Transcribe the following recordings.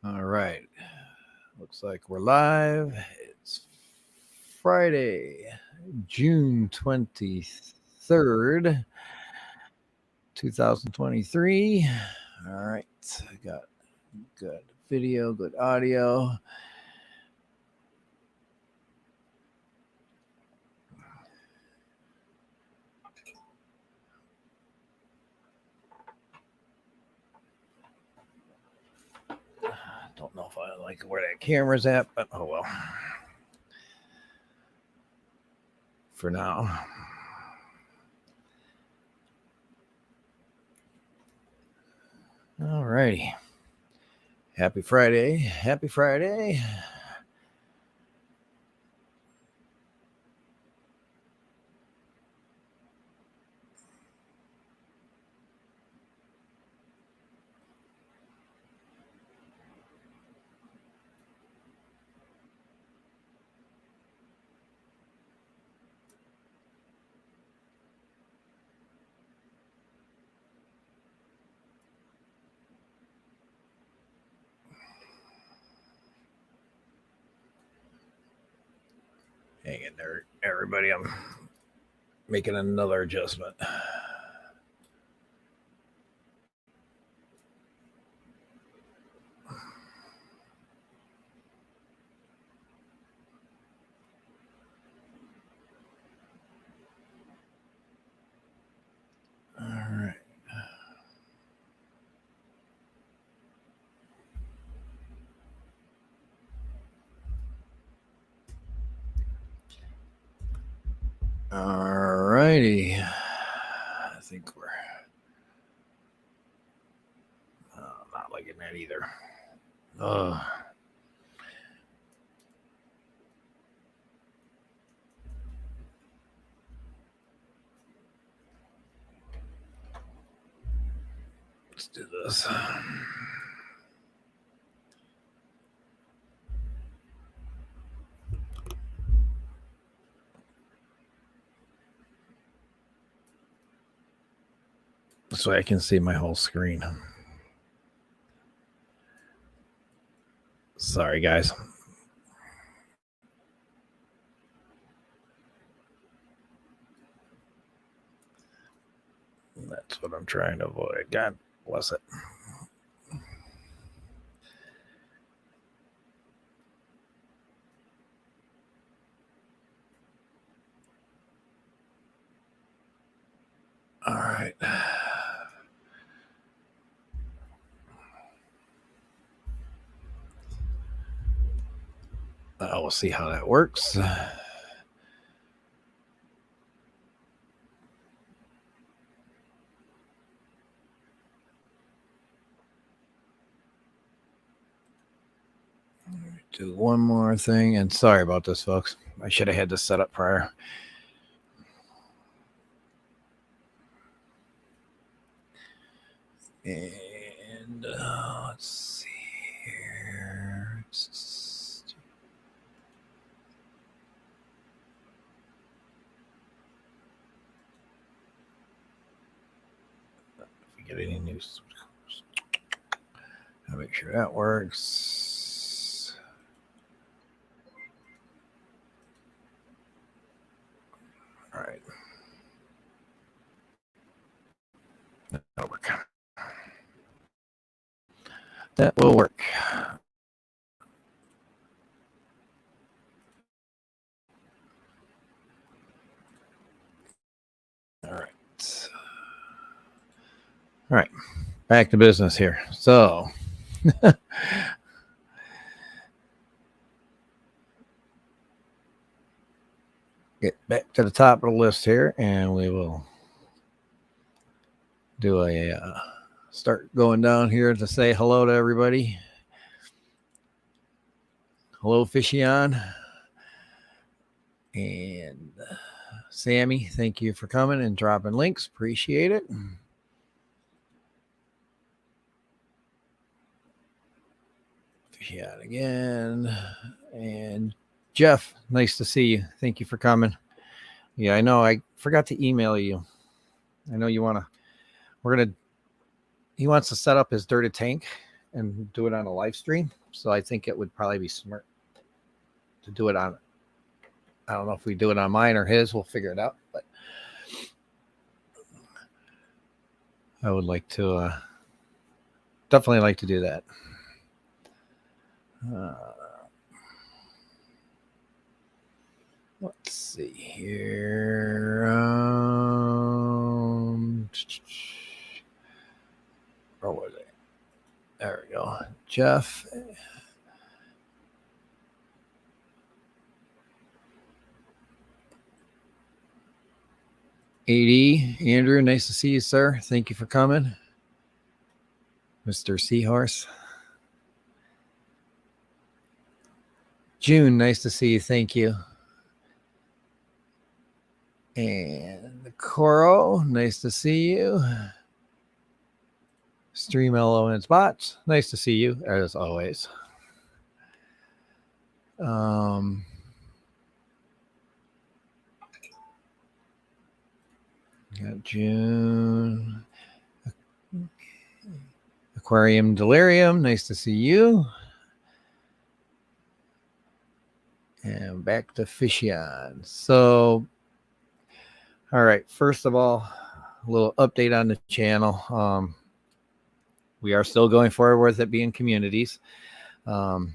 All right. Looks like we're live. It's Friday, June 23rd, 2023. All right. I got good video, good audio. Don't know if I like where that camera's at, but oh well. For now. All righty. Happy Friday. Happy Friday. Hang in there, everybody. I'm making another adjustment. All right. All righty. I think we're not liking that either. Let's do this. So I can see my whole screen. Sorry, guys. That's what I'm trying to avoid. God bless it. All right. We'll see how that works. Do one more thing, and sorry about this, folks. I should have had this set up prior. And let's see here. If we get any news, I'll make sure that works. All right. That'll work. That will work. All right. All right. Back to business here. So, get back to the top of the list here, and we will do a start going down here to say hello to everybody. Hello, Fishion. And Sammy, thank you for coming and dropping links. Appreciate it. Fishion again. And Jeff, nice to see you. Thank you for coming. Yeah, I know. I forgot to email you. I know you want to. He wants to set up his dirty tank and do it on a live stream. So I think it would probably be smart to do it on, I don't know if we do it on mine or his, we'll figure it out, but I would like to definitely like to do that. Let's see here. Where was it? There we go. Jeff. AD, Andrew, nice to see you, sir. Thank you for coming. Mr. Seahorse. June, nice to see you. Thank you. And Coro, nice to see you. Stream LO and its bots, nice to see you, as always. Got June. Aquarium Delirium, nice to see you. And back to Fishion. So, all right, first of all, a little update on the channel. We are still going forward with it being communities. I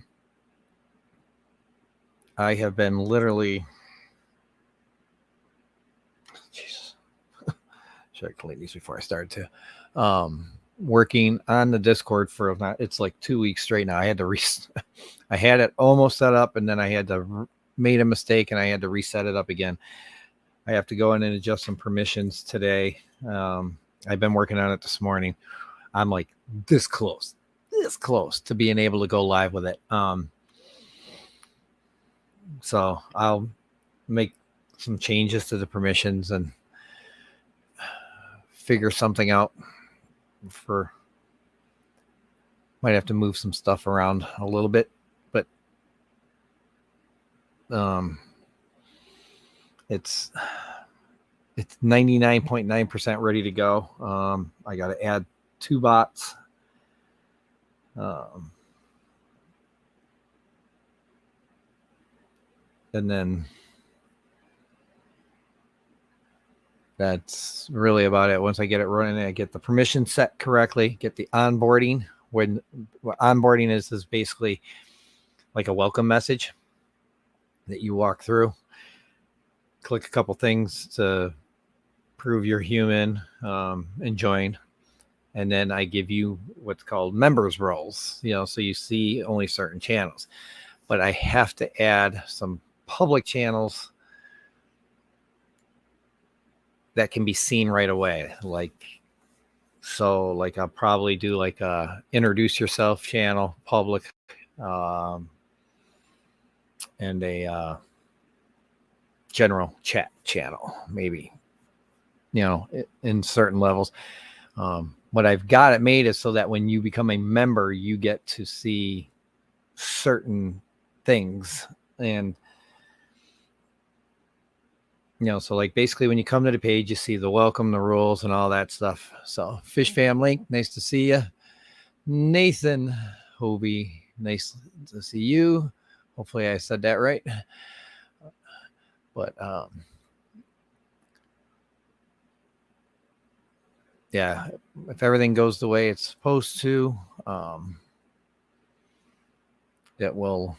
have been literally, Jesus, should I delete these before I start to? Working on the Discord for it's like 2 weeks straight now. I had to I had it almost set up, and then I had to made a mistake, and I had to reset it up again. I have to go in and adjust some permissions today. I've been working on it this morning. I'm like this close to being able to go live with it. So I'll make some changes to the permissions and figure something out. Might have to move some stuff around a little bit, but it's 99.9% ready to go. I got to add 2 bots. And then that's really about it. Once I get it running, I get the permission set correctly, get the onboarding. When onboarding is basically like a welcome message that you walk through. Click a couple things to prove you're human, and join. And then I give you what's called members roles, so you see only certain channels. But I have to add some public channels that can be seen right away. Like I'll probably do like a introduce yourself channel, public, and a general chat channel, maybe, in certain levels. What I've got it made is so that when you become a member, you get to see certain things. And so like basically when you come to the page, you see the welcome, the rules, and all that stuff. So Fish Family, nice to see you. Nathan Hobie, nice to see you. Hopefully I said that right. But yeah, if everything goes the way it's supposed to, it will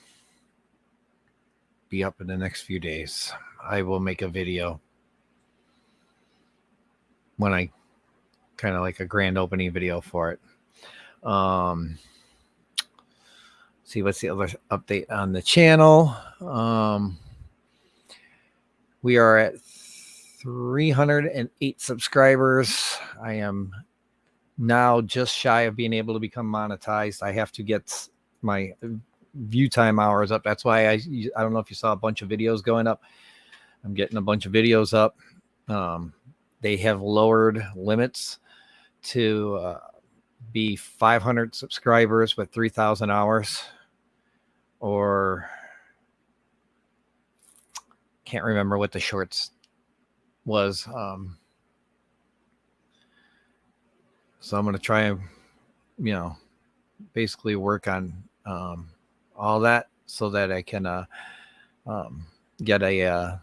be up in the next few days. I will make a video when I kind of like a grand opening video for it. See what's the other update on the channel. We are at 308 subscribers. I am now just shy of being able to become monetized. I have to get my view time hours up. That's why I don't know if you saw a bunch of videos going up. I'm getting a bunch of videos up. They have lowered limits to be 500 subscribers with 3,000 hours, or can't remember what the shorts was. So I'm going to try and, basically work on all that so that I can get a.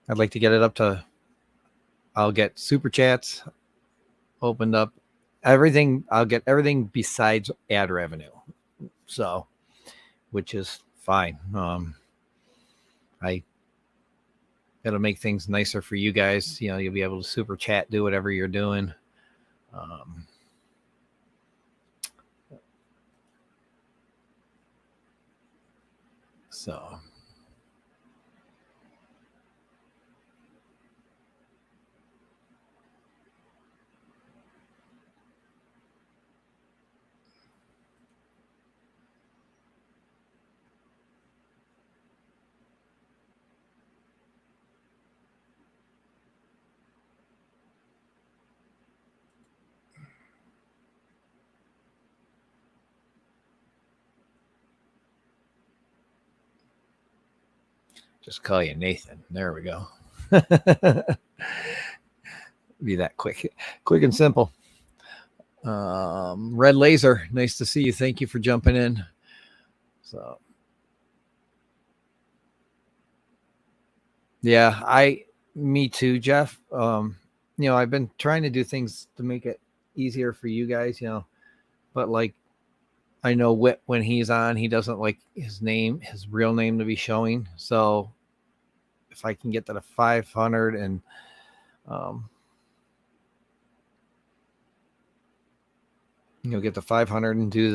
I'd like to get it up to. I'll get super chats opened up. Everything. I'll get everything besides ad revenue. So, which is fine. It'll make things nicer for you guys. You know, you'll be able to super chat, do whatever you're doing. So just call you Nathan. There we go. Be that quick and simple. Red Laser, nice to see you. Thank you for jumping in. So, yeah, me too, Jeff. You know, I've been trying to do things to make it easier for you guys, you know, but like, I know Whit, when he's on, he doesn't like his real name to be showing. So if I can get that to 500 and, you know, get the 500 and do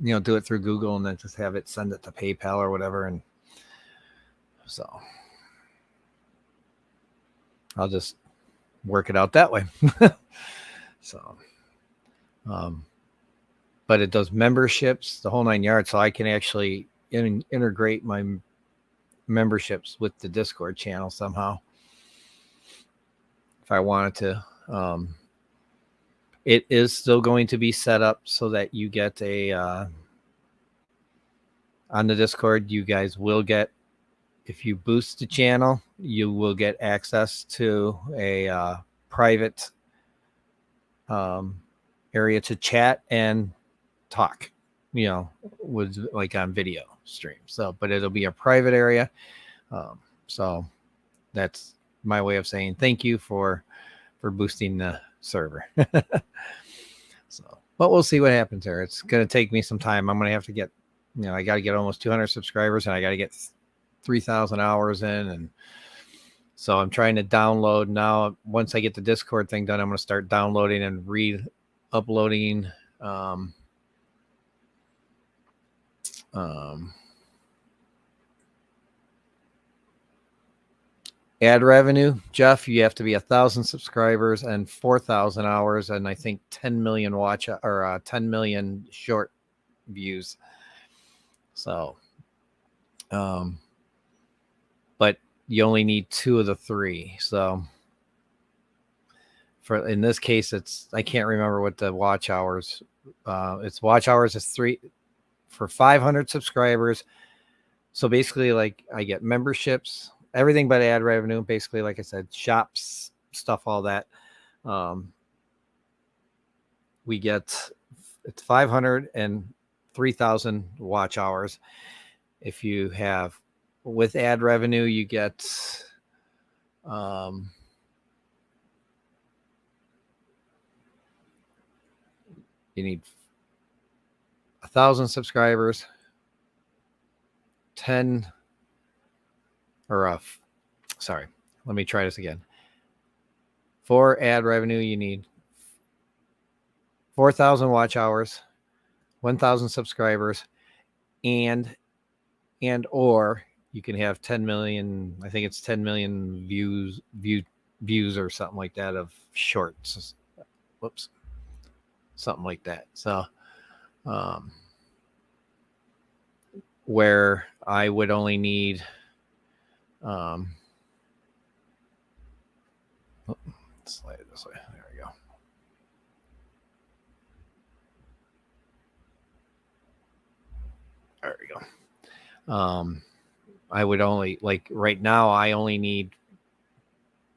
do it through Google and then just have it send it to PayPal or whatever. And so I'll just work it out that way. So, but it does memberships, the whole 9 yards. So I can actually integrate my memberships with the Discord channel somehow if I wanted to. It is still going to be set up so that you get on the Discord, you guys will get, if you boost the channel, you will get access to a private area to chat and talk, you know, with like on video stream. So, but it'll be a private area. So that's my way of saying thank you for boosting the server. So, but we'll see what happens there. It's going to take me some time. I'm going to have to get, you know, I got to get almost 200 subscribers and I got to get 3,000 hours in. And so I'm trying to download now. Once I get the Discord thing done, I'm going to start downloading and uploading ad revenue. Jeff, you have to be 1,000 subscribers and 4,000 hours, and I think 10 million 10 million short views. So, but you only need 2 of the 3. So, in this case, I can't remember what the watch hours. It's watch hours is 3 for 500 subscribers. So basically, like I get memberships, everything but ad revenue, basically, like I said, shops, stuff, all that. We get, it's 500 and 3,000 watch hours. If you have, with ad revenue, you get, you need 1,000 subscribers, 10 or sorry, let me try this again. For ad revenue, you need 4,000 watch hours, 1,000 subscribers, and or you can have 10 million. I think it's 10 million views or something like that of shorts. Whoops, something like that. So, where I would only need, slide it this way. There we go. There we go. I would only, like right now, I only need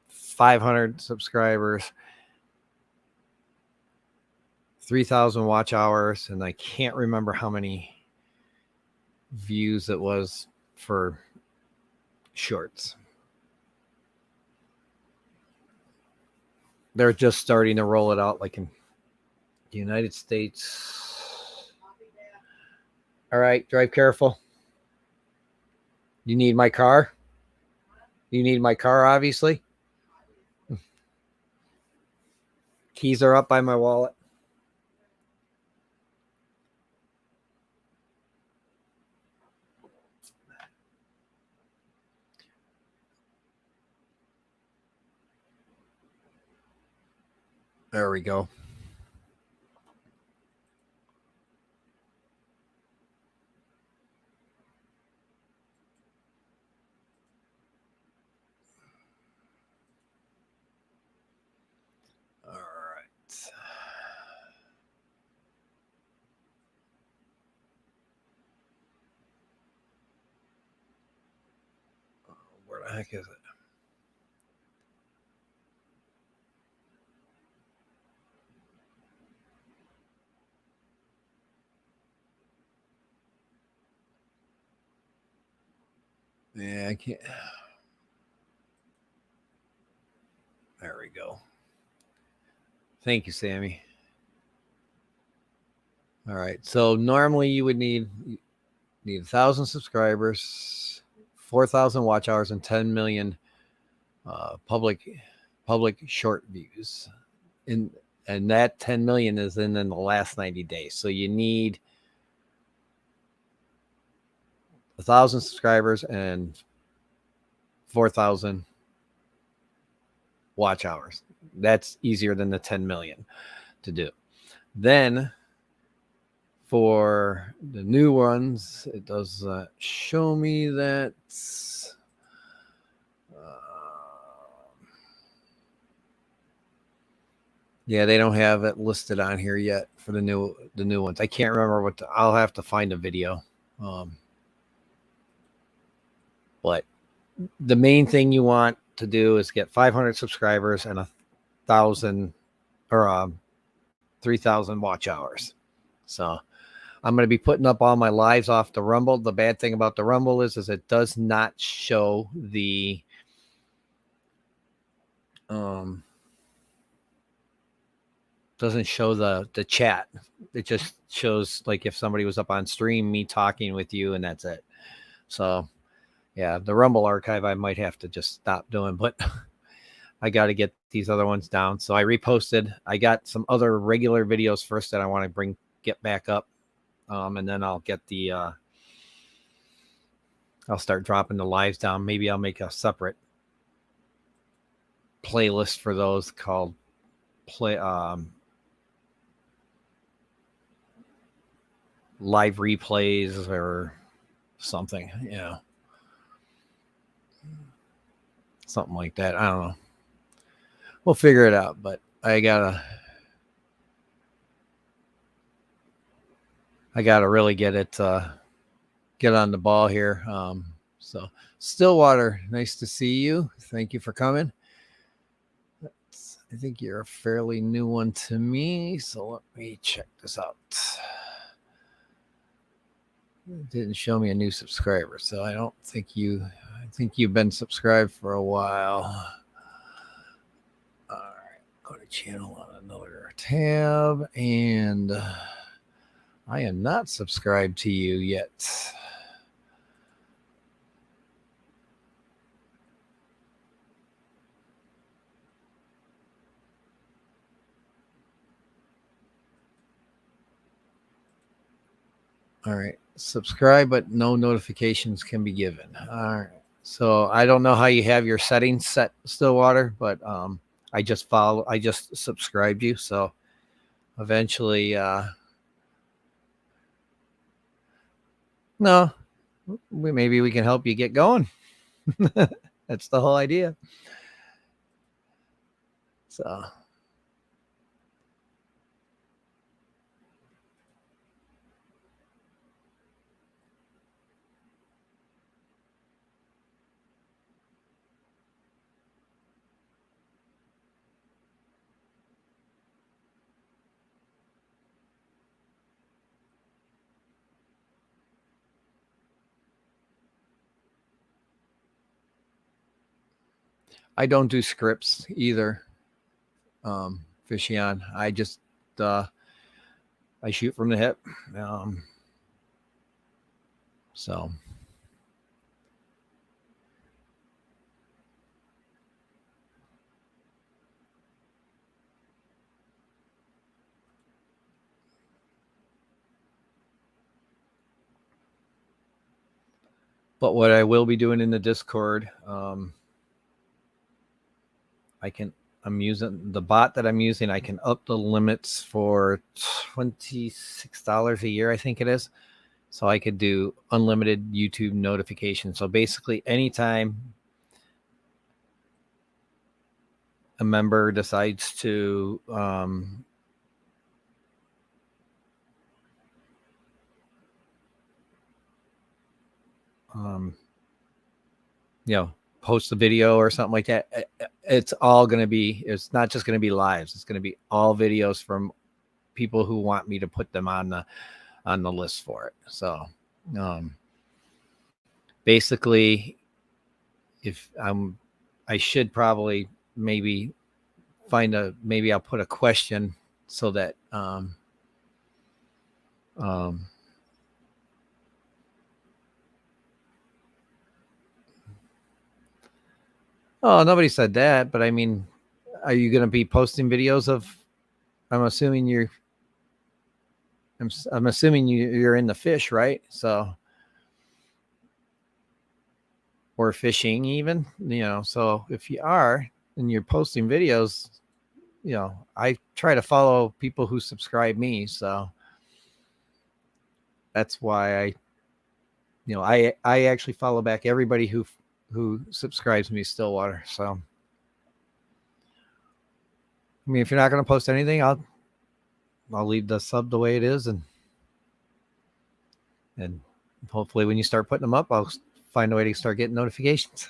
500 subscribers, 3,000 watch hours, and I can't remember how many views it was for shorts. They're just starting to roll it out, like in the United States. All right, drive careful. You need my car? You need my car, obviously. Keys are up by my wallet. There we go. All right. Where the heck is it? Yeah, I can't. There we go. Thank you, Sammy. All right. So normally you would need 1,000 subscribers, 4,000 watch hours, and 10 million public short views. And that 10 million is in the last 90 days. So you need 1,000 subscribers and 4,000 watch hours. That's easier than the 10 million to do. Then for the new ones, it does show me that yeah, they don't have it listed on here yet for the new ones. I can't remember I'll have to find a video. But the main thing you want to do is get 500 subscribers and 1,000 or 3,000 watch hours. So I'm going to be putting up all my lives off the Rumble. The bad thing about the Rumble is it does not show the doesn't show the chat. It just shows like if somebody was up on stream, me talking with you, and that's it. So yeah, the Rumble archive I might have to just stop doing, but I got to get these other ones down. So I reposted. I got some other regular videos first that I want to get back up. And then I'll get I'll start dropping the lives down. Maybe I'll make a separate playlist for those called live replays or something, something like that. I don't know. We'll figure it out, but I gotta really get on the ball here. So Stillwater, nice to see you. Thank you for coming. I think you're a fairly new one to me, so let me check this out. It didn't show me a new subscriber, so I think you've been subscribed for a while. All right, go to channel on another tab, and I am not subscribed to you yet. All right, subscribe, but no notifications can be given. All right, so I don't know how you have your settings set, Stillwater, but I just subscribed you, so eventually, no, maybe we can help you get going. That's the whole idea. So. I don't do scripts either. Fishy on. I just I shoot from the hip. So but what I will be doing in the Discord, I'm using the bot that I'm using. I can up the limits for $26 a year, I think it is. So I could do unlimited YouTube notifications. So basically, anytime a member decides to post a video or something like that, it's all going to be, it's not just going to be lives. It's going to be all videos from people who want me to put them on the list for it. So basically, if I should probably maybe maybe I'll put a question so that oh, nobody said that, but I mean, are you going to be posting videos of? I'm assuming I'm assuming you're in the fish, right? So, or fishing even, So if you are and you're posting videos, I try to follow people who subscribe me, so that's why I actually follow back everybody who subscribes me Stillwater. So I mean, if you're not going to post anything, I'll leave the sub the way it is, and hopefully when you start putting them up, I'll find a way to start getting notifications.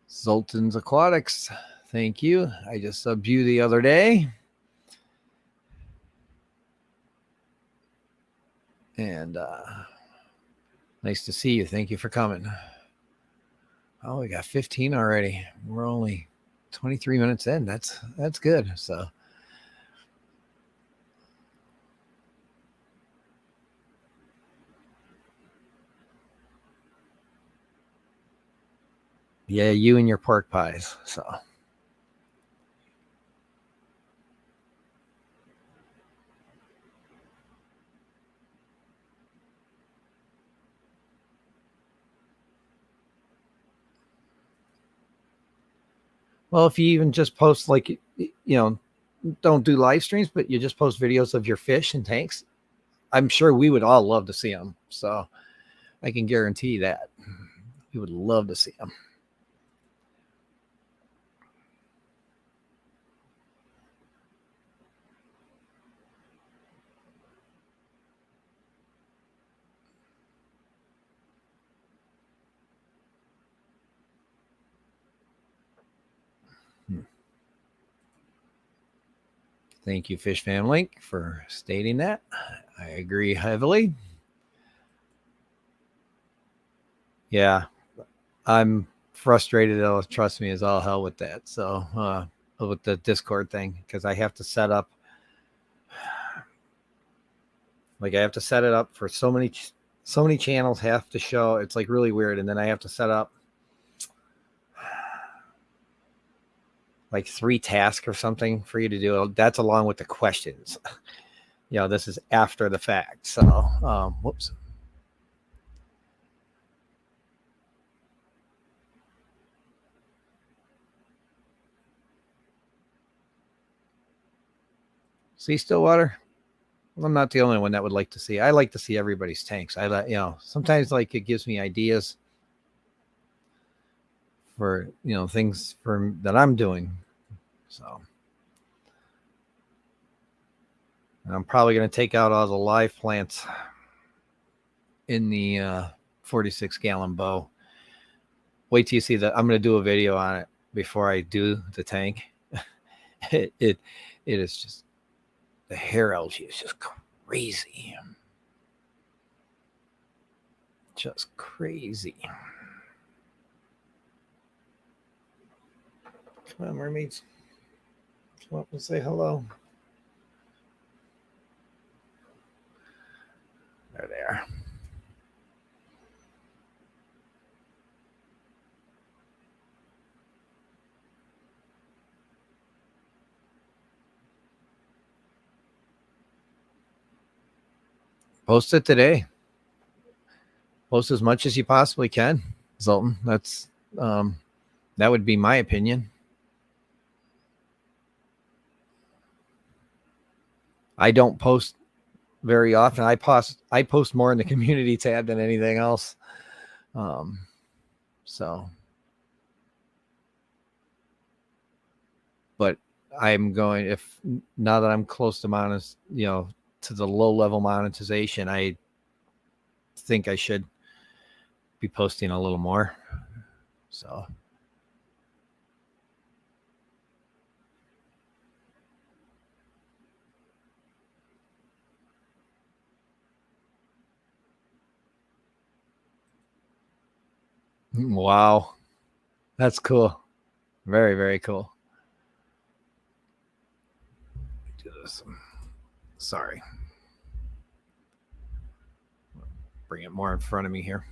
Zoltan's Aquatics, thank you. I just subbed you the other day. And nice to see you. Thank you for coming. Oh, we got 15 already. We're only 23 minutes in. That's good. So yeah, you and your pork pies. So well, if you even just post don't do live streams, but you just post videos of your fish and tanks, I'm sure we would all love to see them. So I can guarantee that we would love to see them. Thank you, Fish Fam Link, for stating that. I agree heavily. Yeah, I'm frustrated. Trust me, as all hell with that. So with the Discord thing, because I have to set up, I have to set it up for so many channels have to show. It's like really weird, and then I have to set up like 3 tasks or something for you to do. That's along with the questions. This is after the fact. So, whoops. See, Stillwater, I'm not the only one that would like to see. I like to see everybody's tanks. Sometimes it gives me ideas for, things that I'm doing. So, and I'm probably going to take out all the live plants in the 46 gallon bow. Wait till you see that. I'm going to do a video on it. before I do the tank. It is just, the hair algae is just crazy. Just crazy. Come on, mermaids. Come up and say hello. There they are. Post it today. Post as much as you possibly can, Zoltan. That's that would be my opinion. I don't post very often. I post more in the community tab than anything else. So, but I'm going, if now that I'm close to to the low level monetization, I think I should be posting a little more. So. Wow. That's cool. Very, very cool. Do this. Sorry. Bring it more in front of me here.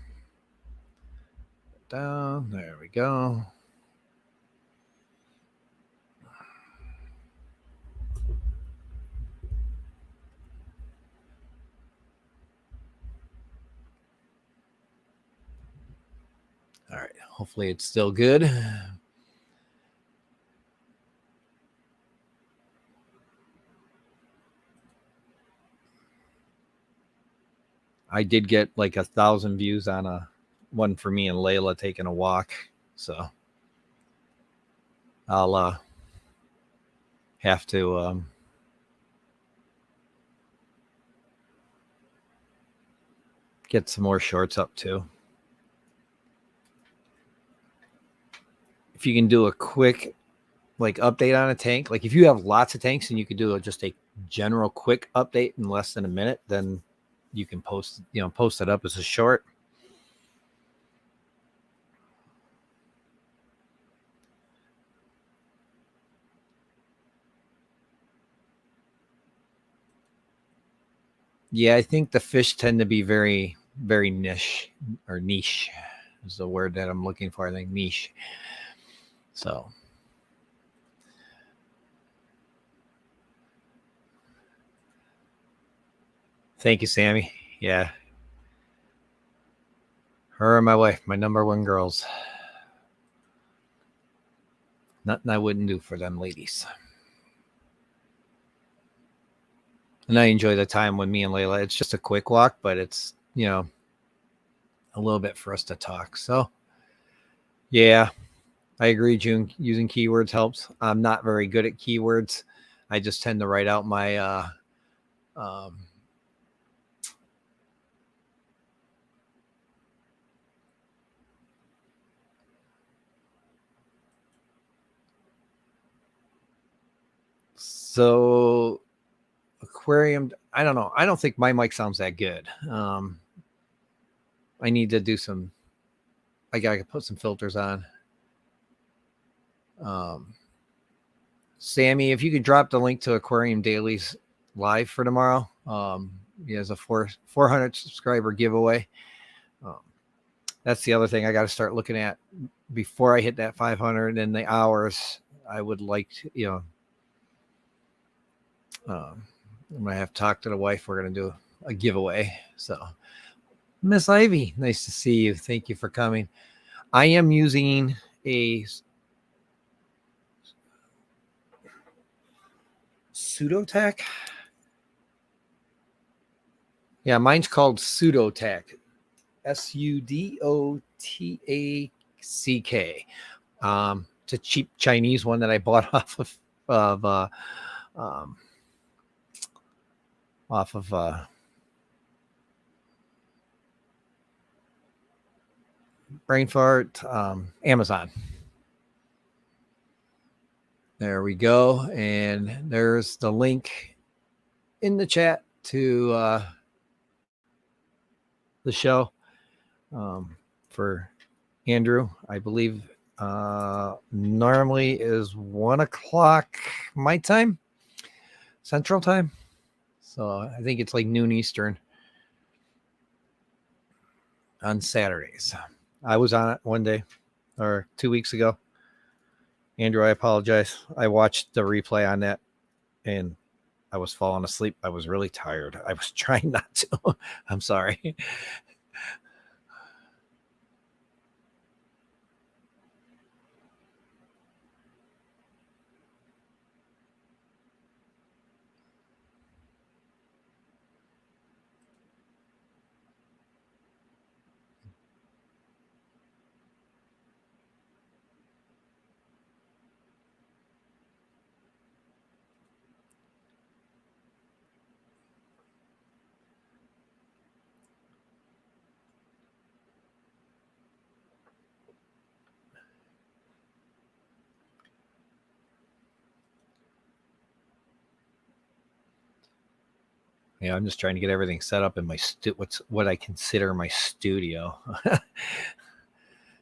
Down. There we go. All right. Hopefully it's still good. I did get like 1,000 views on a one for me and Layla taking a walk. So I'll have to get some more shorts up too. If you can do a quick like update on a tank, like if you have lots of tanks and you could do just a general quick update in less than a minute, then you can post it up as a short. Yeah, I think the fish tend to be very, very niche is the word that I'm looking for. I think niche. So thank you, Sammy. Yeah. Her and my wife, my number one girls. Nothing I wouldn't do for them ladies. And I enjoy the time with me and Layla. It's just a quick walk, but it's, a little bit for us to talk. So, yeah, I agree, June. Using keywords helps. I'm not very good at keywords. I just tend to write out my so aquarium. I don't know. I don't think my mic sounds that good. I need to do some. I gotta put some filters on. Sammy, if you could drop the link to Aquarium Dailies live for tomorrow. He has a 400 subscriber giveaway. That's the other thing I got to start looking at before I hit that 500 and the hours. I would like to, I'm going to have to talk to the wife. We're going to do a giveaway. So, Miss Ivy, nice to see you. Thank you for coming. I am using a MFTAQ. Yeah, mine's called MFTAQ. SUDOTACK. It's a cheap Chinese one that I bought off of brain fart, Amazon. There we go. And there's the link in the chat to the show for Andrew. I believe normally is 1 o'clock my time, Central Time. So I think it's like noon Eastern on Saturdays. I was on it one day or 2 weeks ago. Andrew, I apologize. I watched the replay on that and I was falling asleep. I was really tired. I was trying not to. I'm sorry. Yeah, I'm just trying to get everything set up in my what I consider my studio.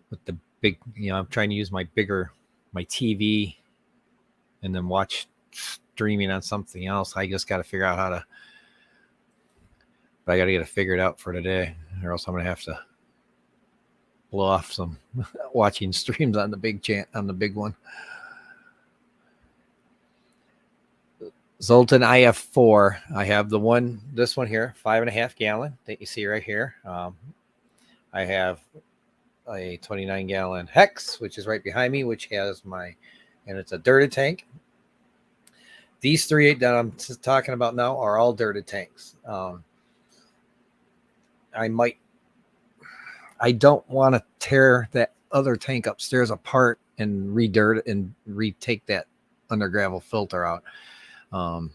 With the big, I'm trying to use my TV and then watch streaming on something else. I just got to figure out how to, but I got to get it figured out for today, or else I'm going to have to blow off some watching streams on the big one. Zoltan IF4. I have this one here, 5.5 gallon that you see right here. I have a 29 gallon Hex, which is right behind me, which has and it's a dirted tank. These 3 that I'm talking about now are all dirted tanks. I don't want to tear that other tank upstairs apart and redirt it and retake that under gravel filter out. And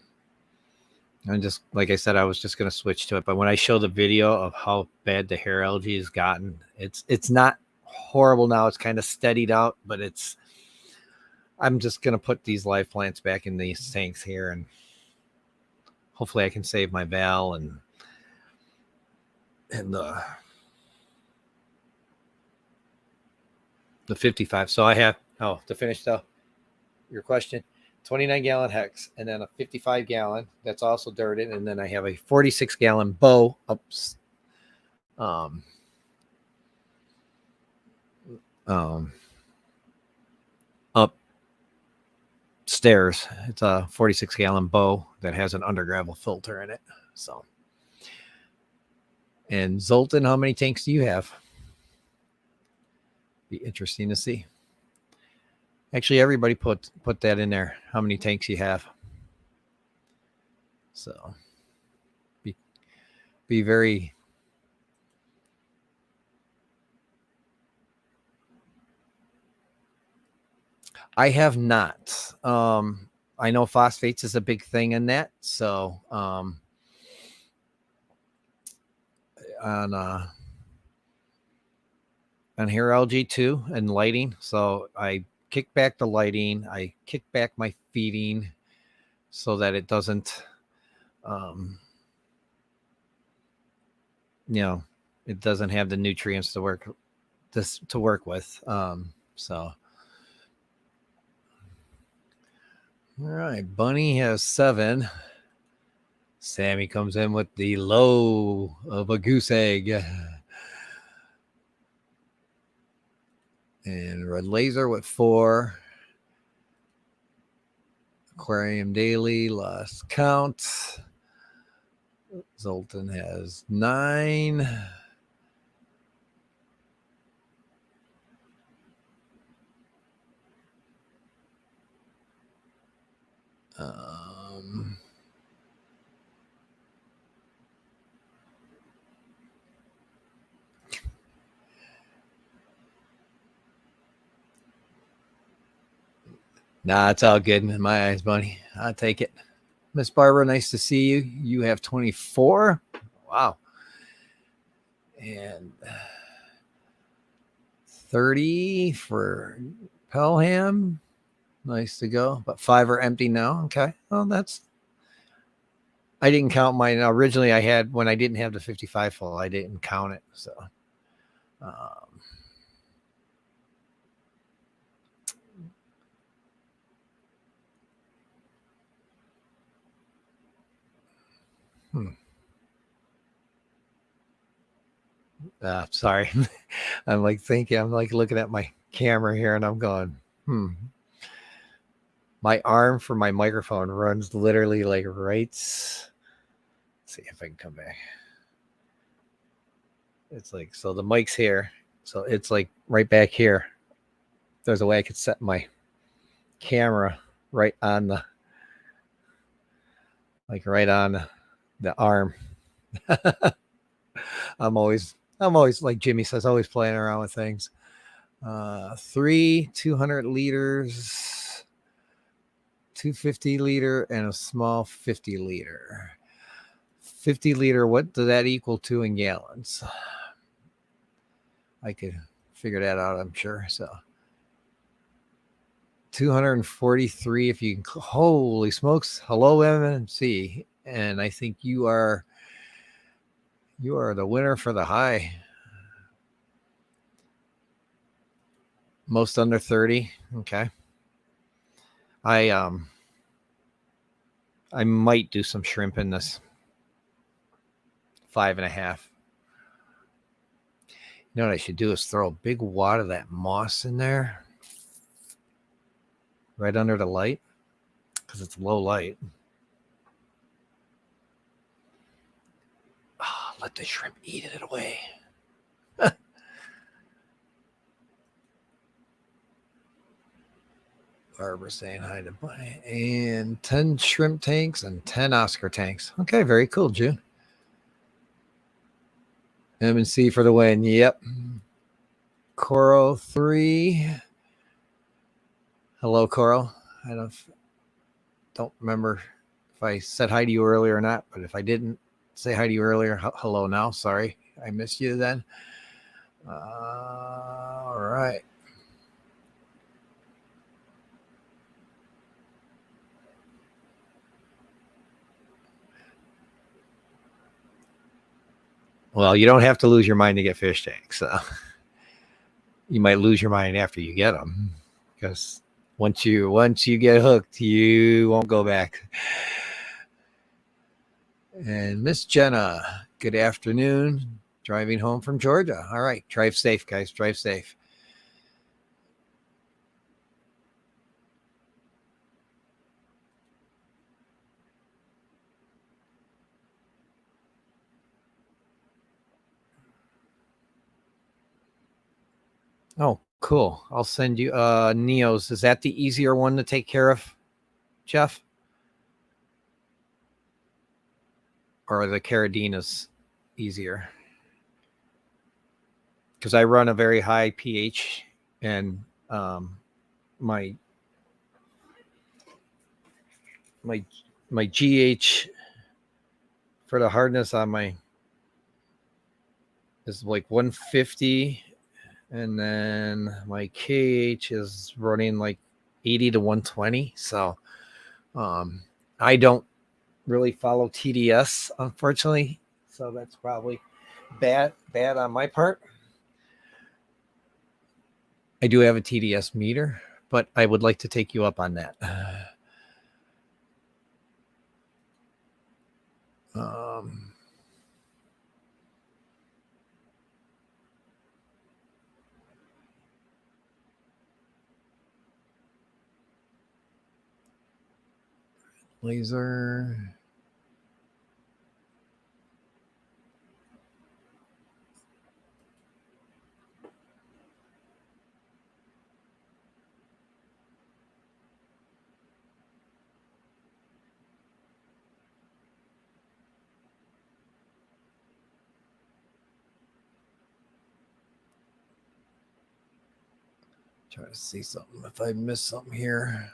just like I said, I was just going to switch to it. But when I show the video of how bad the hair algae has gotten, it's not horrible now. It's kind of steadied out, but I'm just going to put these live plants back in these tanks here, and hopefully I can save my Val and the 55. So I have, to finish your question, 29 gallon Hex, and then a 55 gallon that's also dirted, and then I have a 46 gallon bow upstairs. It's a 46 gallon bow that has an under gravel filter in it. So, and Zoltan, how many tanks do you have? Be interesting to see. Actually, everybody put that in there, how many tanks you have. So be very I have not. I know phosphates is a big thing in that. So on hair algae too, and lighting. So I kick back the lighting. I kick back my feeding so that it doesn't, it doesn't have the nutrients to work with. So. All right, Bunny has 7. Sammy comes in with the low of a goose egg. And Red Laser with 4. Aquarium Daily, lost count. Zoltan has 9. Nah, it's all good in my eyes, Bunny. I'll take it. Miss Barbara, nice to see you. You have 24. Wow. And 30 for Pelham. Nice to go. But 5 are empty now. Okay. Well, I didn't count mine. Originally, I had, when I didn't have the 55 full, I didn't count it. So, um, sorry. I'm like thinking, I'm like looking at my camera here and I'm going, my arm for my microphone runs literally like right. Let's see if I can come back. It's like, so the mic's here. So it's like right back here. There's a way I could set my camera right on right on the arm. I'm always like Jimmy says, always playing around with things. 3 200 liters, 250 liter, and a small 50 liter. 50 liter, what does that equal to in gallons? I could figure that out, I'm sure. So 243 if you can. Holy smokes. Hello, MMC. And I think you are the winner for the high. Most under 30. Okay. I might do some shrimp in this 5.5. You know what I should do is throw a big wad of that moss in there right under the light because it's low light. Oh, let the shrimp eat it away. Barbara saying hi to Bunny. And 10 shrimp tanks and 10 Oscar tanks. Okay, very cool, June. M&C for the win. Yep. Coral 3. Hello, Coral. I don't remember if I said hi to you earlier or not, but if I didn't say hi to you earlier, hello now. Sorry, I missed you then. All right. Well, you don't have to lose your mind to get fish tanks. So you might lose your mind after you get them, because once you get hooked, you won't go back. And Miss Jenna, good afternoon. Driving home from Georgia. All right, drive safe, guys. Drive safe. Oh, cool. I'll send you Neo's. Is that the easier one to take care of, Jeff? Or the Caradinas easier? Because I run a very high pH, and my GH for the hardness on my is like 150, and then my KH is running like 80 to 120. So I don't really follow TDS, unfortunately. So that's probably bad on my part. I do have a TDS meter, but I would like to take you up on that. Laser. Try to see something if I miss something here.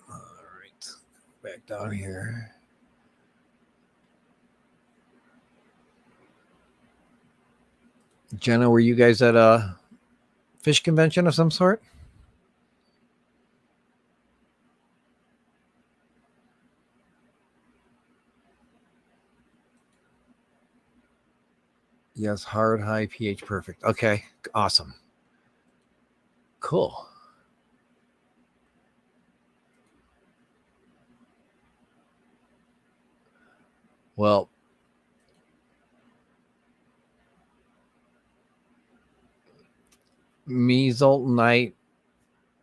All right, back down here. Jenna, were you guys at a fish convention of some sort? Yes, hard, high pH, perfect. Okay, awesome. Cool. Well, me, Zoltan, I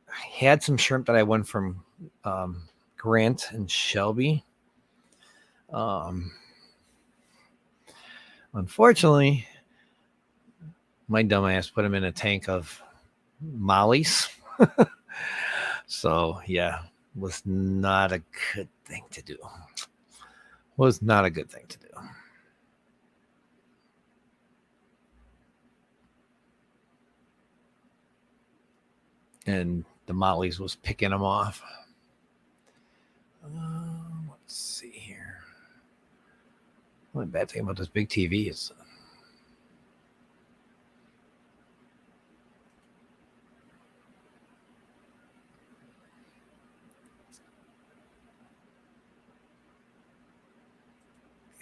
had some shrimp that I won from Grant and Shelby. Unfortunately, my dumbass put them in a tank of mollies. So, yeah, was not a good thing to do. Was not a good thing to do. And the mollies was picking them off. Let's see here. The only bad thing about this big TV is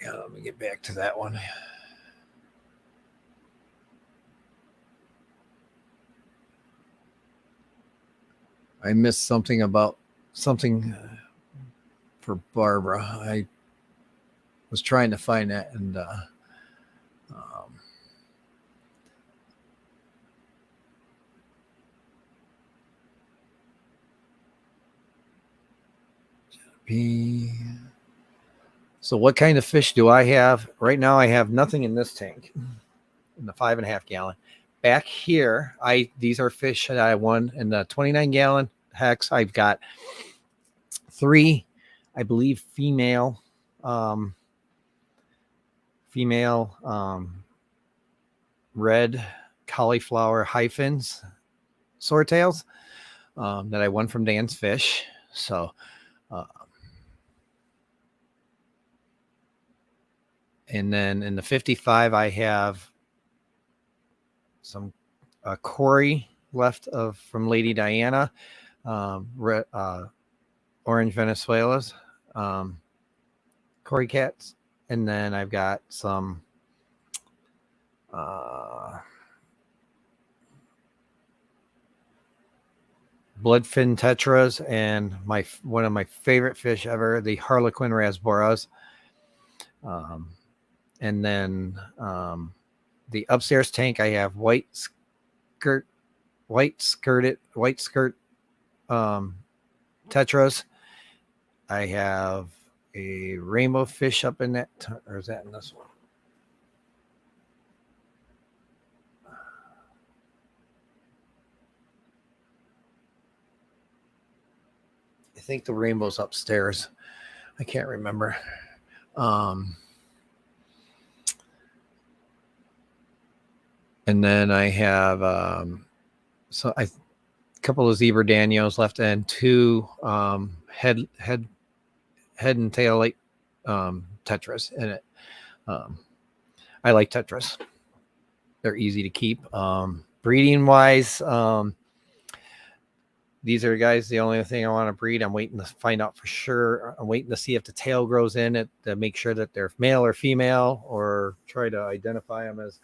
yeah, let me get back to that one. I missed something about something for Barbara. I was trying to find that, and be. So, what kind of fish do I have right now? I have nothing in this tank, in the 5.5 gallon. Back here, these are fish that I won in the 29 gallon hex. I've got 3, I believe, female red cauliflower hyphens swordtails that I won from Dan's Fish. So, and then in the 55, I have some Corey left from Lady Diana, orange Venezuelas, Corey cats, and then I've got some bloodfin tetras, and one of my favorite fish ever, the Harlequin rasboras. And then the upstairs tank, I have white skirt tetras. I have a rainbow fish up in that, or is that in this one? I think the rainbow's upstairs. I can't remember. And then I have a couple of zebra Daniels left, and 2 head and tail like tetras in it. I like tetras. They're easy to keep. Breeding wise, these are guys, the only thing I want to breed. I'm waiting to find out for sure. I'm waiting to see if the tail grows in it to make sure that they're male or female, or try to identify them as,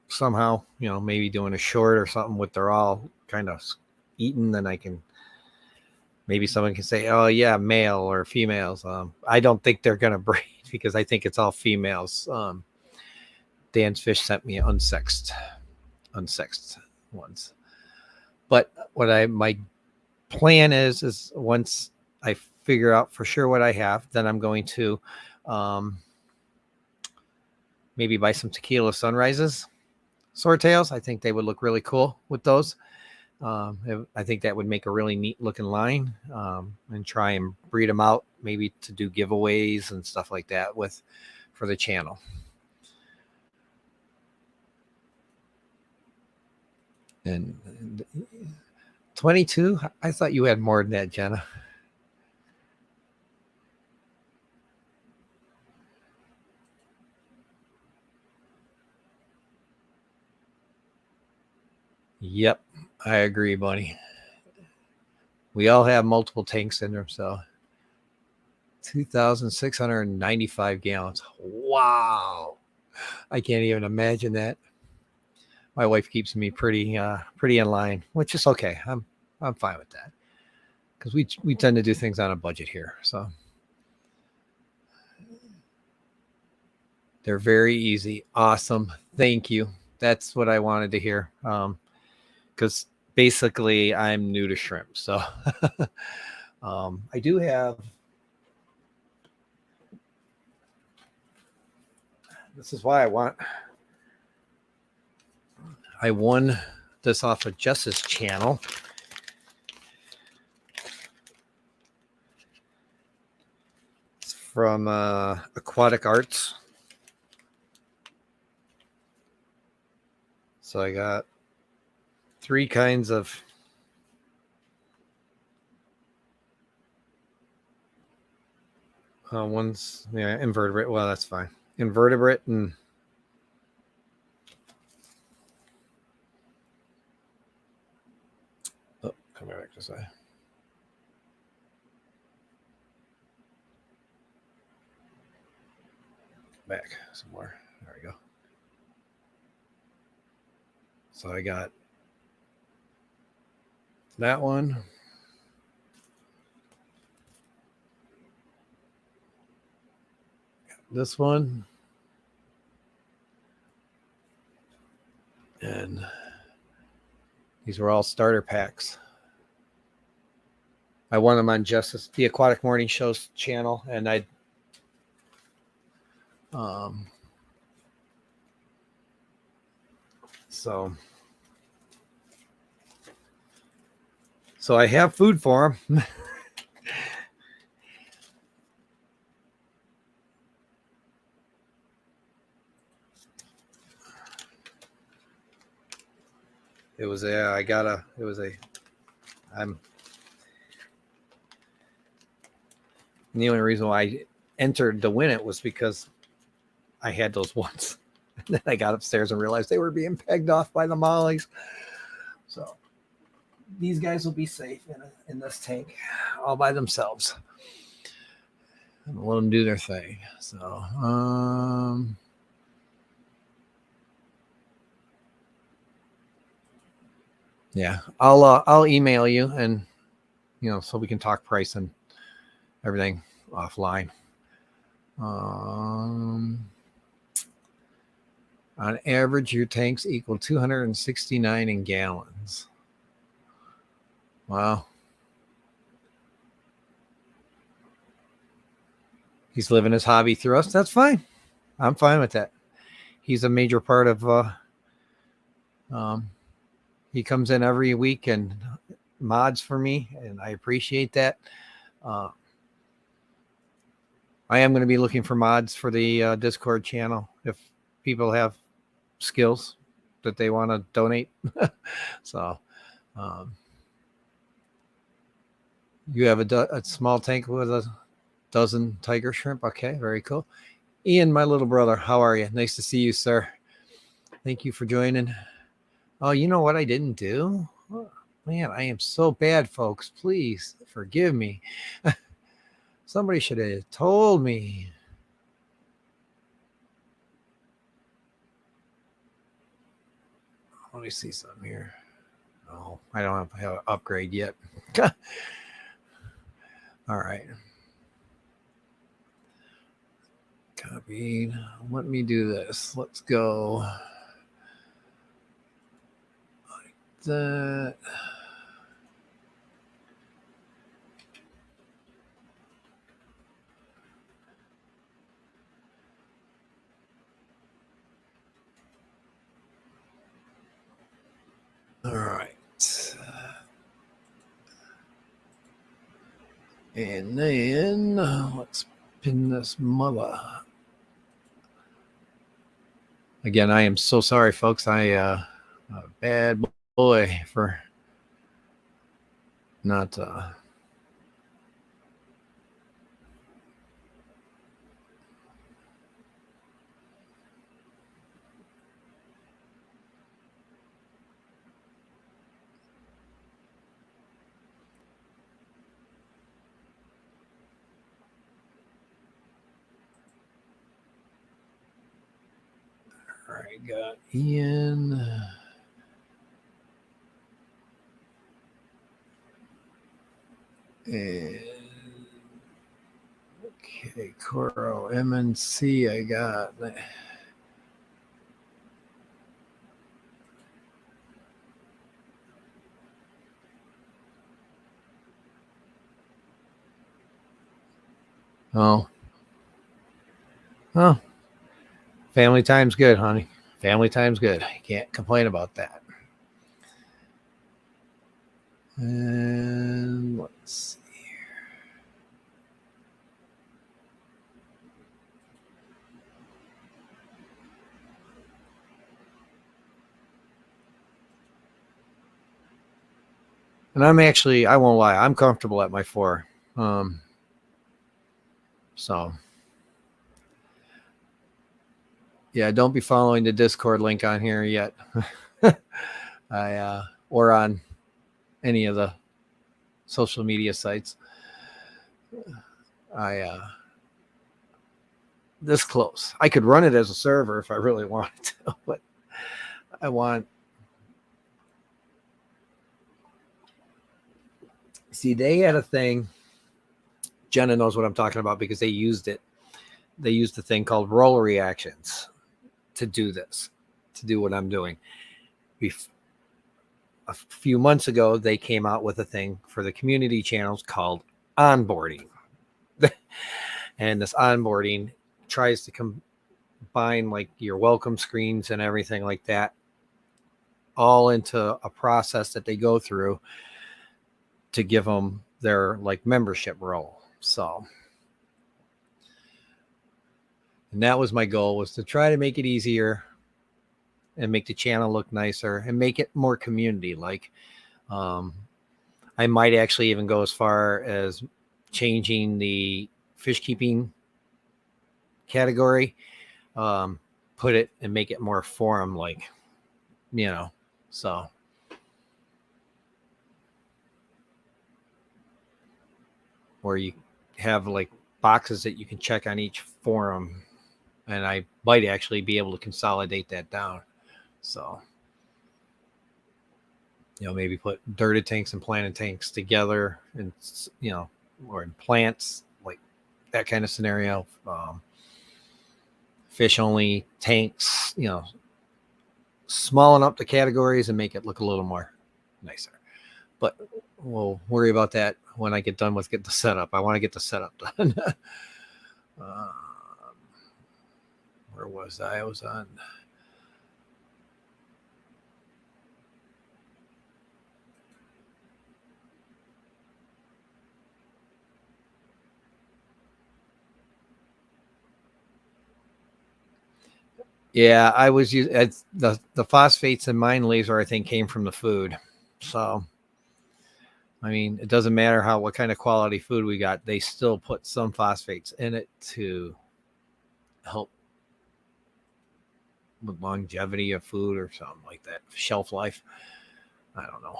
somehow, maybe doing a short or something with they're all kind of eaten. Then maybe someone can say, oh yeah, male or females. I don't think they're going to breed because I think it's all females. Dan's Fish sent me unsexed ones. But my plan is once I figure out for sure what I have, then I'm going to maybe buy some tequila sunrises swordtails. I think they would look really cool with those. I think that would make a really neat looking line, and try and breed them out, maybe to do giveaways and stuff like that for the channel. And 22, I thought you had more than that, Jenna. Yep, I agree, buddy. We all have multiple tank syndrome, so 2,695 gallons. Wow. I can't even imagine that. My wife keeps me pretty in line, which is okay. I'm fine with that because we tend to do things on a budget here. So they're very easy. Awesome. Thank you. That's what I wanted to hear. Because basically I'm new to shrimp. So I do have, this is why I won this off of Jess's channel. It's from Aquatic Arts. So I got 3 kinds of one's invertebrate. Well, that's fine. Invertebrate and come back this way. Back some more. There we go. So I got that one. This one. And these were all starter packs. I won them on Justice, the Aquatic Morning Show's channel, and so I have food for them. It was I'm the only reason why I entered to win it was because I had those ones. And then I got upstairs and realized they were being pegged off by the mollies. So these guys will be safe in this tank all by themselves. And let them do their thing. So, yeah, I'll email you and so we can talk price and everything offline. On average, your tanks equal 269 in gallons. Wow. He's living his hobby through us. That's fine. I'm fine with that. He's a major part of he comes in every week and mods for me, and I appreciate that. I am going to be looking for mods for the Discord channel if people have skills that they want to donate. So you have a small tank with a dozen tiger shrimp. Okay, very cool. Ian, my little brother, how are you? Nice to see you, sir. Thank you for joining. Oh, you know what I didn't do? Oh, man, I am so bad, folks. Please forgive me. Somebody should have told me. Let me see something here. Oh, I don't have an upgrade yet. All right. Copied. Let me do this. Let's go like that. All right. And then let's pin this mother. Again, I am so sorry, folks. I a bad boy for not I got Ian. And okay, Coro, MNC, I got. Oh. Oh. Family time's good, honey. Family time's good. You can't complain about that. And let's see here. And I'm actually, I won't lie, I'm comfortable at my 4. So yeah, don't be following the Discord link on here yet. Or on any of the social media sites. This close. I could run it as a server if I really wanted to, but I want. See, they had a thing. Jenna knows what I'm talking about because they used it. They used a thing called roll reactions to do this, to do what I'm doing. A few months ago, they came out with a thing for the community channels called onboarding. And this onboarding tries to combine like your welcome screens and everything like that all into a process that they go through to give them their like membership role. So, and that was my goal, was to try to make it easier and make the channel look nicer and make it more community like. I might actually even go as far as changing the fish keeping category, put it and make it more forum like, so. Where you have like boxes that you can check on each forum, and I might actually be able to consolidate that down. So, maybe put dirted tanks and planted tanks together, and or in plants, like that kind of scenario. Fish only tanks, smalling up the categories and make it look a little more nicer. But we'll worry about that when I get done with the setup. I want to get the setup done. Where was I? I was on. Yeah, I was using the phosphates in mine laser, I think, came from the food. So, I mean, it doesn't matter what kind of quality food we got. They still put some phosphates in it to help with longevity of food or something like that, shelf life. I don't know.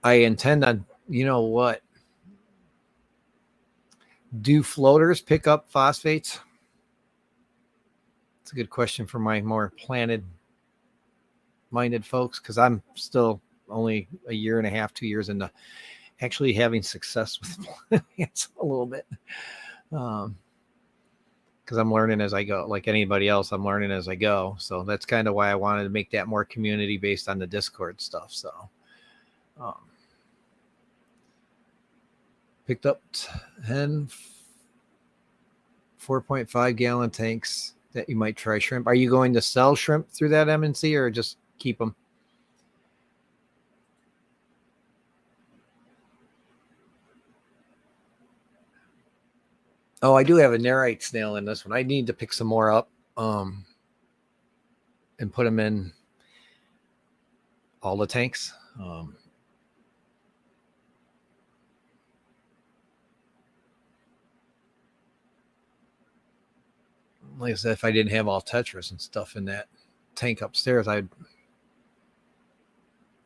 I intend on, what? Do floaters pick up phosphates? It's a good question for my more planted minded folks, because I'm still only a year and a half, 2 years into actually having success with plants a little bit. Because I'm learning as I go, like anybody else, I'm learning as I go. So that's kind of why I wanted to make that more community based on the Discord stuff. So picked up 10 4.5 gallon tanks that you might try shrimp. Are you going to sell shrimp through that MNC or just keep them? Oh, I do have a Nerite snail in this one. I need to pick some more up and put them in. all the tanks. Like I said, if I didn't have all Tetris and stuff in that tank upstairs, I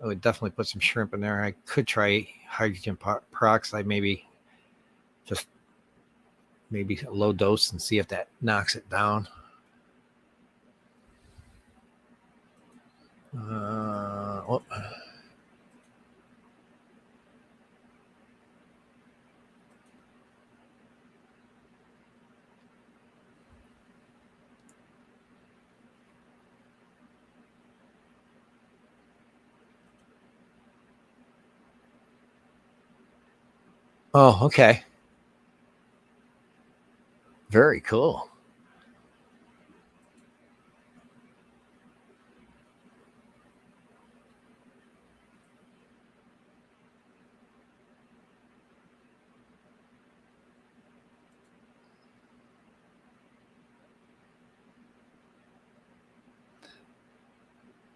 would definitely put some shrimp in there. I could try hydrogen peroxide, maybe just maybe a low dose and see if that knocks it down. Oh. Oh, okay. Very cool.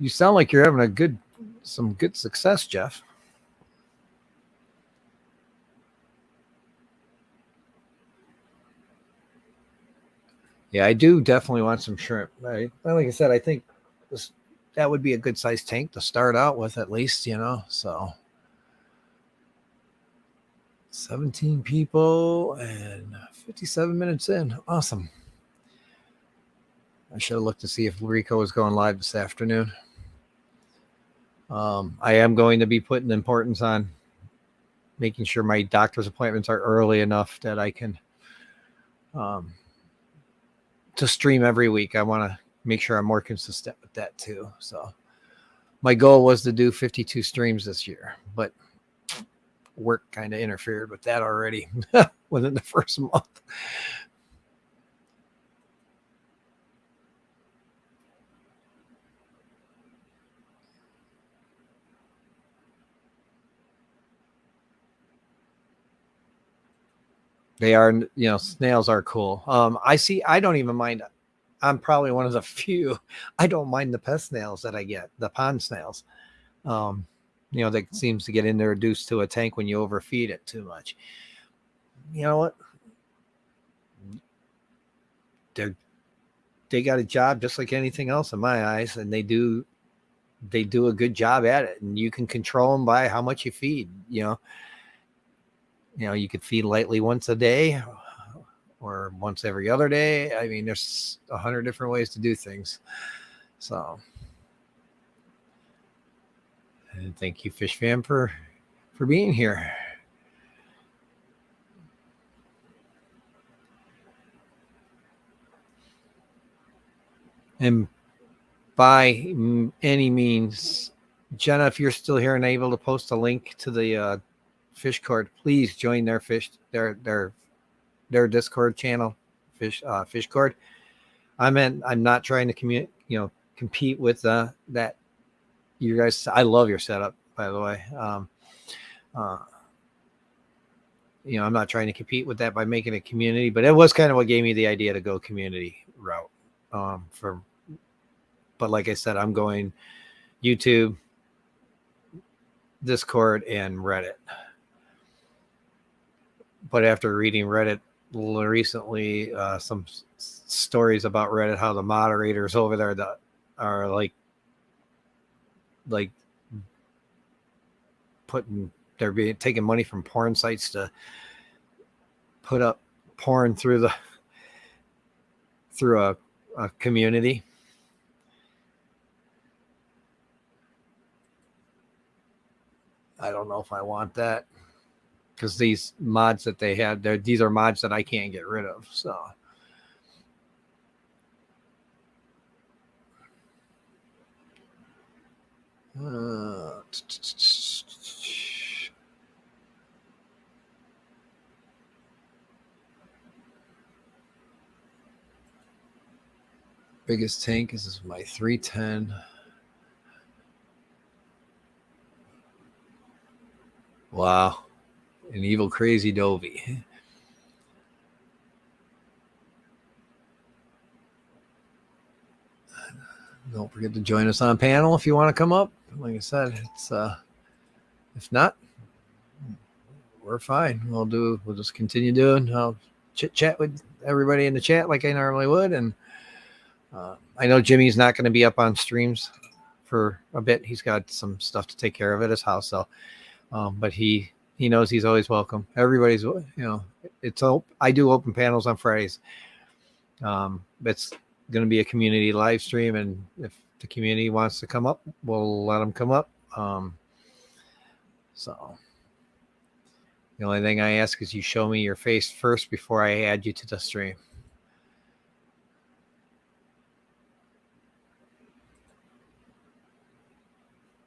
You sound like you're having some good success, Jeff. Yeah, I do definitely want some shrimp. Like I said, I think that would be a good sized tank to start out with, at least, So 17 people and 57 minutes in. Awesome. I should have looked to see if Rico was going live this afternoon. I am going to be putting importance on making sure my doctor's appointments are early enough that I can to stream every week. I want to make sure I'm more consistent with that too. So my goal was to do 52 streams this year, but work kind of interfered with that already within the first month. They are, snails are cool. I don't even mind. I'm probably one of the few. I don't mind the pest snails that I get, the pond snails. That seems to get introduced to a tank when you overfeed it too much. You know what? They got a job just like anything else in my eyes, and they do a good job at it. And you can control them by how much you feed. You could feed lightly once a day or once every other day. I mean, there's 100 different ways to do things. So, and thank you, Fish Fam, for being here. And by any means, Jenna, if you're still here and able to post a link to the fish cord, please join their Discord channel, fish cord. I'm not trying to compete with that. You guys, I love your setup, by the way. I'm not trying to compete with that by making a community, but it was kind of what gave me the idea to go community route. But like I said, I'm going YouTube, Discord, and Reddit. But after reading Reddit recently, some stories about Reddit, how the moderators over there that are like they're being taking money from porn sites to put up porn through a community. I don't know if I want that, because these mods that they had there, these are mods that I can't get rid of. So biggest tank is my 310. Wow. An evil crazy Dovey. Don't forget to join us on panel if you want to come up. Like I said, it's if not, we're fine. We'll just continue doing. I'll chit chat with everybody in the chat like I normally would. And I know Jimmy's not going to be up on streams for a bit. He's got some stuff to take care of at his house. So, but he knows he's always welcome. Everybody's, I do open panels on Fridays. It's going to be a community live stream. And if the community wants to come up, we'll let them come up. So the only thing I ask is you show me your face first before I add you to the stream.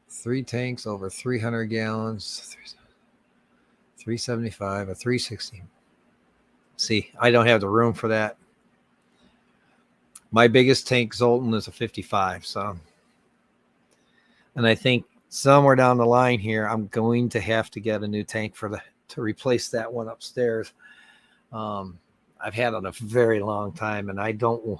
Three tanks over 300 gallons, 375, a 360. See, I don't have the room for that. My biggest tank, Zoltan, is a 55. So, and I think somewhere down the line here, I'm going to have to get a new tank to replace that one upstairs. I've had it a very long time, and I don't.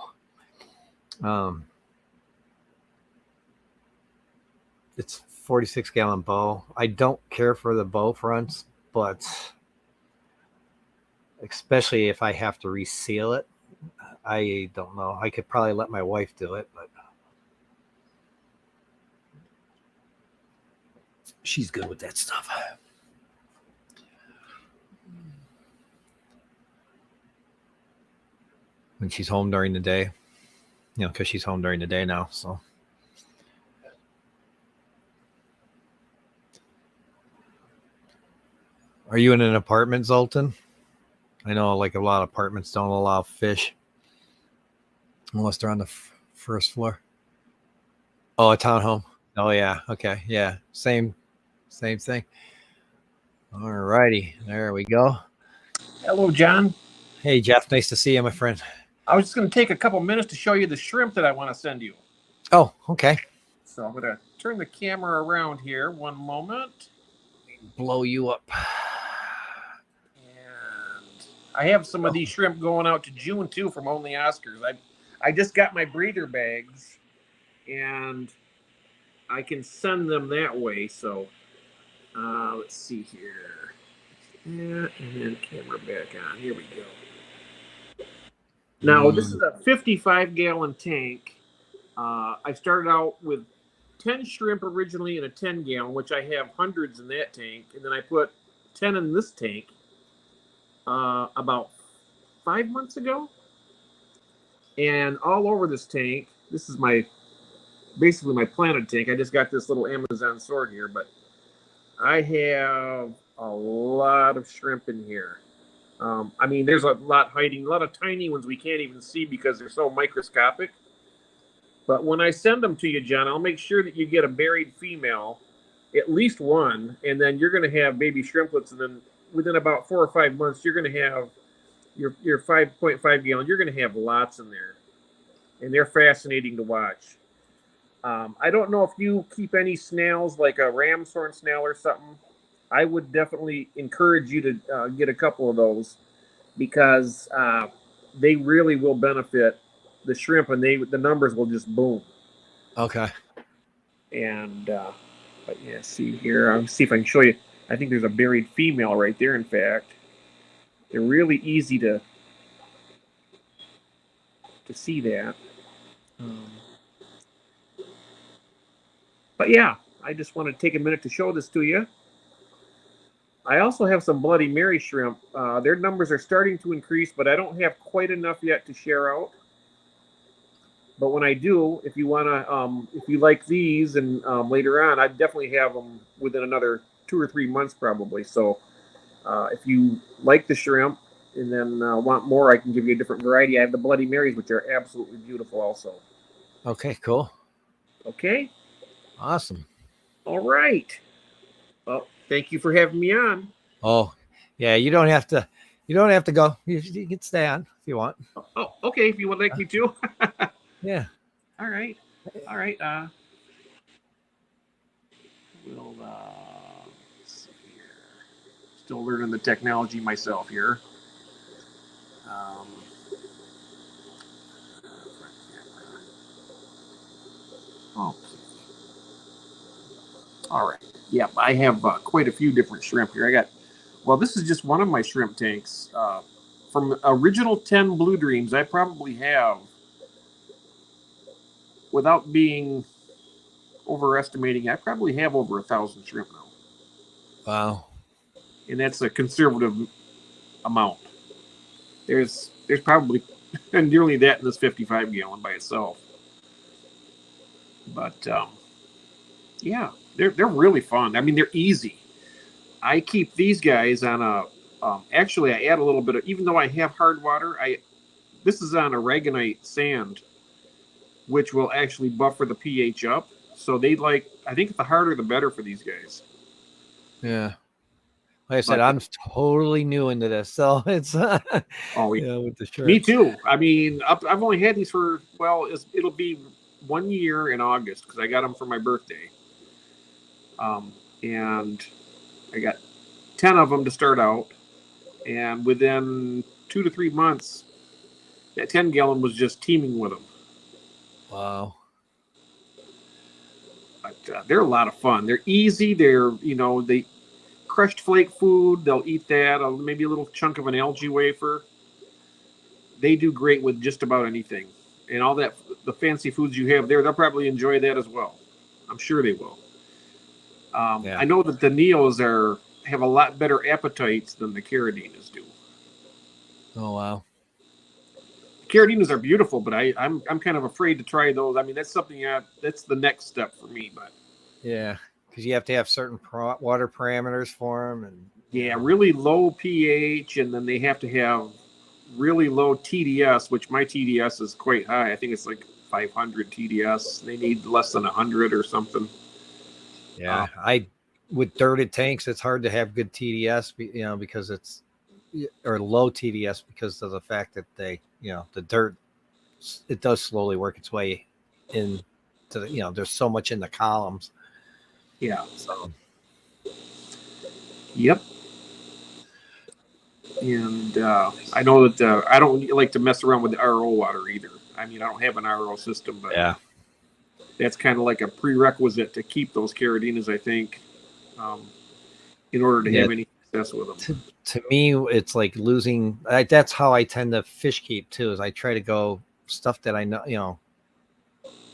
It's 46-gallon bow. I don't care for the bow fronts, but especially if I have to reseal it, I don't know. I could probably let my wife do it, but she's good with that stuff. When she's home during the day, because she's home during the day now. So, are you in an apartment, Zoltan? I know, like a lot of apartments don't allow fish unless they're on the first floor. Oh, a townhome. Oh yeah. Okay. Yeah. Same thing. All righty. There we go. Hello, John. Hey, Jeff. Nice to see you, my friend. I was just going to take a couple minutes to show you the shrimp that I want to send you. Oh, okay. So I'm going to turn the camera around here. One moment. Blow you up. And I have some of these shrimp going out to June too from Only Oscars. I just got my breeder bags, and I can send them that way. So let's see here. Yeah, and then camera back on. Here we go. Now, this is a 55-gallon tank. I started out with 10 shrimp originally in a 10-gallon, which I have hundreds in that tank. And then I put 10 in this tank about 5 months ago. And all over this tank, this is basically my planted tank. I just got this little Amazon sword here, but I have a lot of shrimp in here. I mean, there's a lot hiding, a lot of tiny ones we can't even see because they're so microscopic. But when I send them to you, John, I'll make sure that you get a buried female, at least one, and then you're going to have baby shrimplets. And then within about 4 or 5 months, you're going to have your 5.5 gallon. You're going to have lots in there, and they're fascinating to watch. I don't know if you keep any snails, like a ram's horn snail or something. I would definitely encourage you to get a couple of those because they really will benefit the shrimp, and the numbers will just boom. Okay. And but yeah, see here. I'll see if I can show you. I think there's a buried female right there. In fact, they're really easy to see that. But yeah, I just want to take a minute to show this to you. I also have some Bloody Mary shrimp. Their numbers are starting to increase, but I don't have quite enough yet to share out. But when I do, if you want to, if you like these, and later on, I definitely have them within another 2 or 3 months probably. So if you like the shrimp and then want more, I can give you a different variety. I have the Bloody Marys, which are absolutely beautiful also. Okay, cool. Okay. Awesome. All right. Well, thank you for having me on. Oh, yeah. You don't have to go. You can stay on if you want. Oh, okay. If you would like me to. Yeah. All right. We'll let's see here. Still learning the technology myself here. Oh, all right. Yeah, I have quite a few different shrimp here. Well, this is just one of my shrimp tanks. From original 10 Blue Dreams, I probably have, without being overestimating, I probably have over 1,000 shrimp now. Wow. And that's a conservative amount. There's probably nearly that in this 55 gallon by itself. But yeah, they're really fun. I mean, they're easy. I keep these guys on a. Actually, I add a little bit of, even though I have hard water. This is on aragonite sand, which will actually buffer the pH up. So they like. I think the harder the better for these guys. Yeah. Like I said, But I'm totally new into this, so it's oh yeah, with the me shrimp. too. I mean, I've only had these for, well, it'll be 1 year in August because I got them for my birthday. And I got 10 of them to start out, and within 2 to 3 months, that 10 gallon was just teeming with them. Wow. But they're a lot of fun. They're easy. They crushed flake food. They'll eat that. Maybe a little chunk of an algae wafer. They do great with just about anything, and all that the fancy foods you have there, they'll probably enjoy that as well. I'm sure they will. Yeah. I know that the Neos have a lot better appetites than the Caradinas do. Oh wow. Caradinas are beautiful, but I'm kind of afraid to try those. I mean, that's something that's the next step for me. But Yeah, because you have to have certain water parameters for them, and yeah, really low pH, and then they have to have really low TDS, which my TDS is quite high. I think it's like 500 TDS. They need less than 100 or something. yeah, I with dirted tanks, it's hard to have good TDS, because it's or low TDS because of the fact that the dirt, it does slowly work its way into there's so much in the columns. Yeah. So Yep. And I know that I don't like to mess around with the RO water either. I mean, I don't have an RO system, but yeah, that's kind of like a prerequisite to keep those Caradinas, I think, in order to have any success with them. to me, it's like losing. That's how I tend to fish keep too. Is I try to go stuff that I know.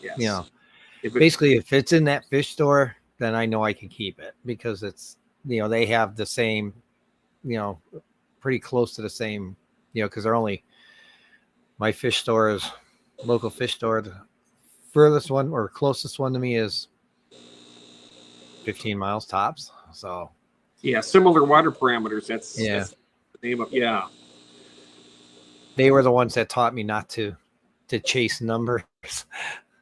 Yes. Basically, if it's in that fish store, then I know I can keep it because it's they have the same, pretty close to the same, because they're only, my fish store is local fish store. The furthest one or closest one to me is 15 miles tops. So yeah, similar water parameters. That's the name of They were the ones that taught me not to chase numbers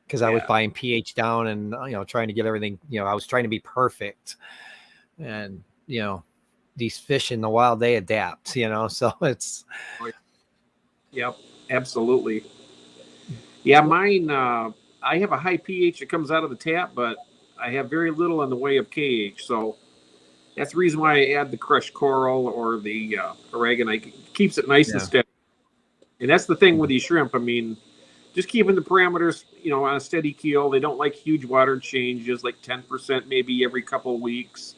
because I was buying pH down and trying to get everything. I was trying to be perfect, and these fish in the wild, they adapt. So it's. Yep, absolutely. Yeah, mine. I have a high pH that comes out of the tap, but I have very little in the way of KH. So that's the reason why I add the crushed coral or the aragonite. It keeps it nice and steady. And that's the thing with these shrimp. I mean, just keeping the parameters, on a steady keel. They don't like huge water changes, like 10% maybe every couple of weeks,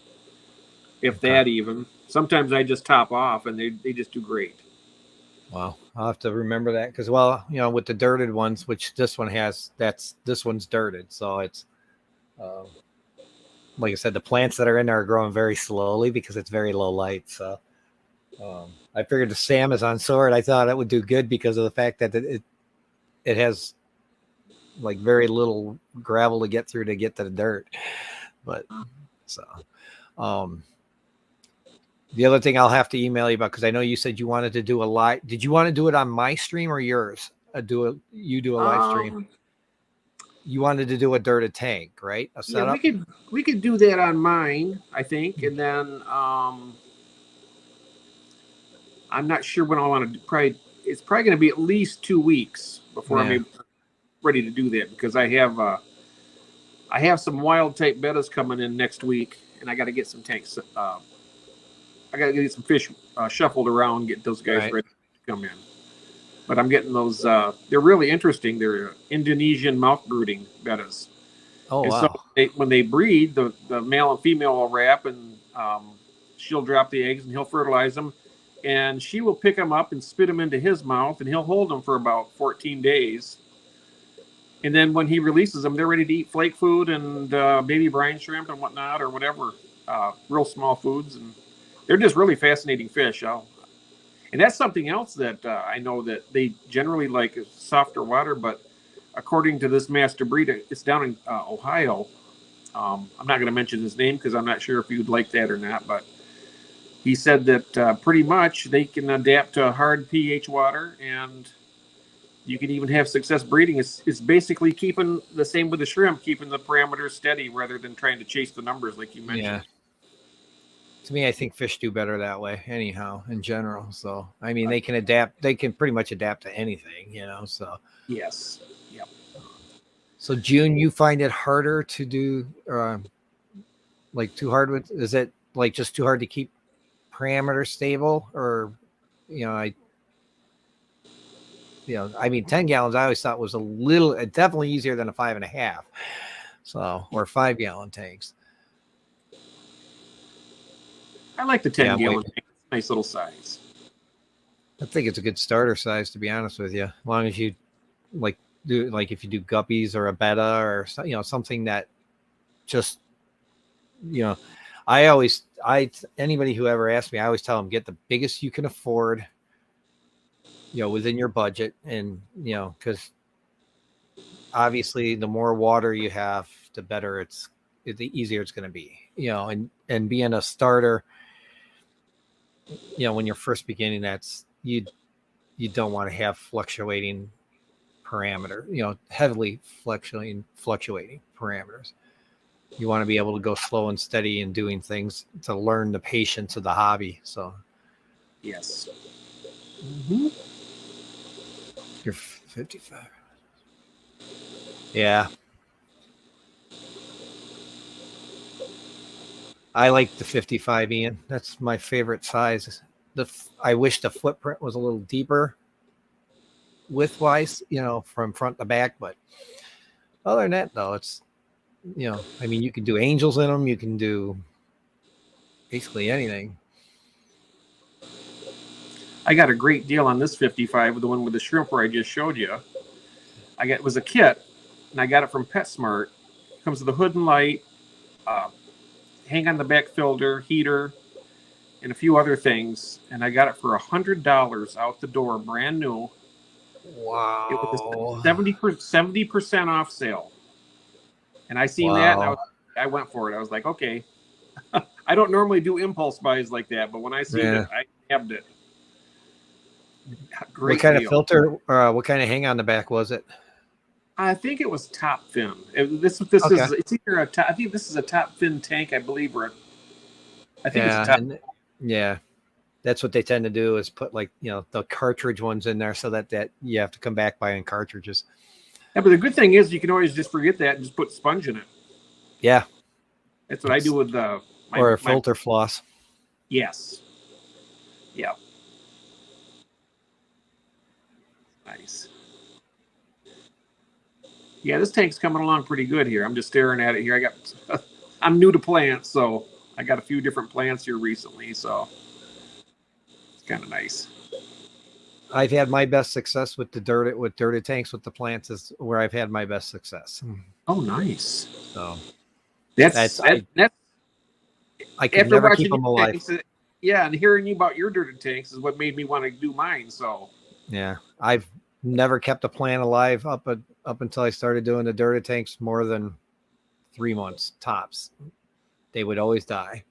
if that even. Sometimes I just top off, and they just do great. Wow, I'll have to remember that because, with the dirted ones, which this one has, this one's dirted, so it's like I said, the plants that are in there are growing very slowly because it's very low light. So I figured the Amazon sword, I thought it would do good because of the fact that it has like very little gravel to get through to get to the dirt. But so the other thing I'll have to email you about, because I know you said you wanted to do a live. Did you want to do it on my stream or yours? You do a live stream. You wanted to do a dirted tank, right? A setup. Yeah, we could do that on mine, I think, and then I'm not sure when I want to. It's probably going to be at least 2 weeks before I'm ready to do that because I have some wild type bettas coming in next week, and I got to get some tanks. I got to get some fish shuffled around, get those guys ready to come in. But I'm getting those. They're really interesting. They're Indonesian mouth brooding bettas. Oh, And so wow. when they breed, the male and female will wrap, and she'll drop the eggs, and he'll fertilize them, and she will pick them up and spit them into his mouth, and he'll hold them for about 14 days. And then when he releases them, they're ready to eat flake food and baby brine shrimp and whatnot, or whatever, real small foods. And they're just really fascinating fish. And that's something else that I know that they generally like is softer water, but according to this master breeder, it's down in Ohio. I'm not going to mention his name because I'm not sure if you'd like that or not, but he said that pretty much they can adapt to hard pH water, and you can even have success breeding. It's basically keeping the same with the shrimp, keeping the parameters steady rather than trying to chase the numbers like you Yeah. mentioned. To me, I think fish do better that way anyhow, in general. So, I mean, they can adapt. They can pretty much adapt to anything, so. Yes. Yep. So, June, you find it harder to do, like too hard with, is it like just too hard to keep parameters stable, or, I I mean, 10 gallons I always thought was definitely easier than a 5.5. So, or 5-gallon tanks. I like the 10-gallon tank. Nice little size. I think it's a good starter size, to be honest with you. As long as you if you do guppies or a betta or something that just anybody who ever asks me, I always tell them get the biggest you can afford, within your budget, and because obviously the more water you have, the better the easier it's going to be, and being a starter, when you're first beginning, that's you don't want to have fluctuating parameter, heavily fluctuating parameters. You want to be able to go slow and steady in doing things to learn the patience of the hobby. So, yes. Mm-hmm. You're 55. Yeah. I like the 55, Ian. That's my favorite size. I wish the footprint was a little deeper width-wise, from front to back. But other than that, though, it's, I mean, you can do angels in them. You can do basically anything. I got a great deal on this 55 with the one with the shrimp where I just showed you. It was a kit, and I got it from PetSmart. It comes with a hood and light, hang on the back filter, heater, and a few other things. And I got it for $100 out the door, brand new. Wow. It was a 70% off sale. And I seen that, and I went for it. I was like, okay. I don't normally do impulse buys like that, but when I seen it, I grabbed it. Great what kind deal. of filter? What kind of hang on the back was it? I think it was top fin. This is it's either a top. I think this is a top fin tank, I believe, or I think it's a top. Yeah, that's what they tend to do is put the cartridge ones in there so that you have to come back buying cartridges. Yeah, but the good thing is you can always just forget that and just put sponge in it. Yeah, that's what I do with or a filter floss. Yes. Yeah. Nice. Yeah, this tank's coming along pretty good here. I'm just staring at it here. I'm new to plants, so I got a few different plants here recently, so it's kind of nice. I've had my best success with dirted tanks with the plants is where I've had my best success. Oh, nice. So I could never keep them alive. Tanks, and hearing you about your dirted tanks is what made me want to do mine. So yeah, I've never kept a plant alive up until I started doing the dirted tanks more than 3 months tops. They would always die.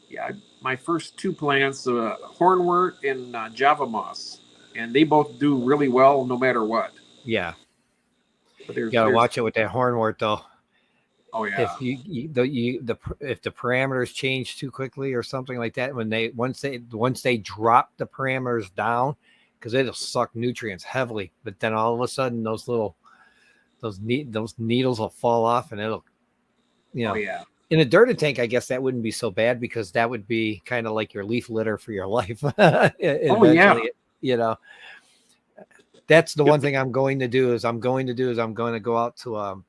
Yeah, my first two plants, hornwort and Java moss, and they both do really well no matter what. Yeah, but you gotta watch it with that hornwort though. Oh yeah. If the parameters change too quickly or something like that, once they drop the parameters down, because it'll suck nutrients heavily, but then all of a sudden those needles will fall off and it'll, Oh yeah. In a dirted tank, I guess that wouldn't be so bad because that would be kind of like your leaf litter for your life. Oh yeah. That's the one thing I'm going to do is I'm going to go out to I'm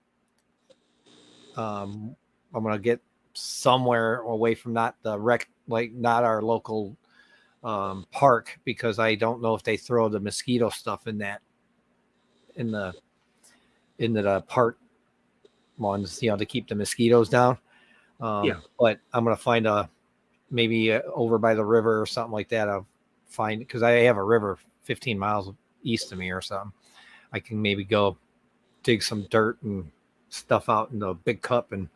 going to get somewhere away from not the not our local park, because I don't know if they throw the mosquito stuff in that into the park ones, to keep the mosquitoes down. But I'm going to find maybe over by the river or something like that. I'll find, because I have a river 15 miles east of me or something. I can maybe go dig some dirt and stuff out in a big cup and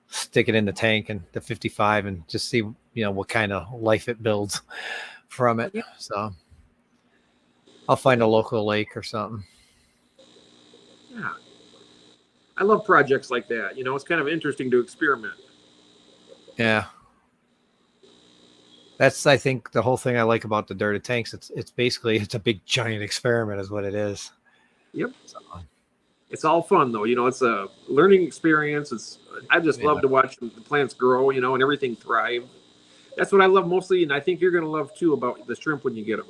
stick it in the tank and the 55 and just see, what kind of life it builds from it. So I'll find a local lake or something. Yeah. I love projects like that. It's kind of interesting to experiment. Yeah. That's, I think, the whole thing I like about the dirted tanks. It's basically, it's a big giant experiment is what it is. Yep. So, it's all fun though. It's a learning experience. I just love to watch the plants grow, and everything thrive. That's what I love mostly. And I think you're going to love too about the shrimp when you get them.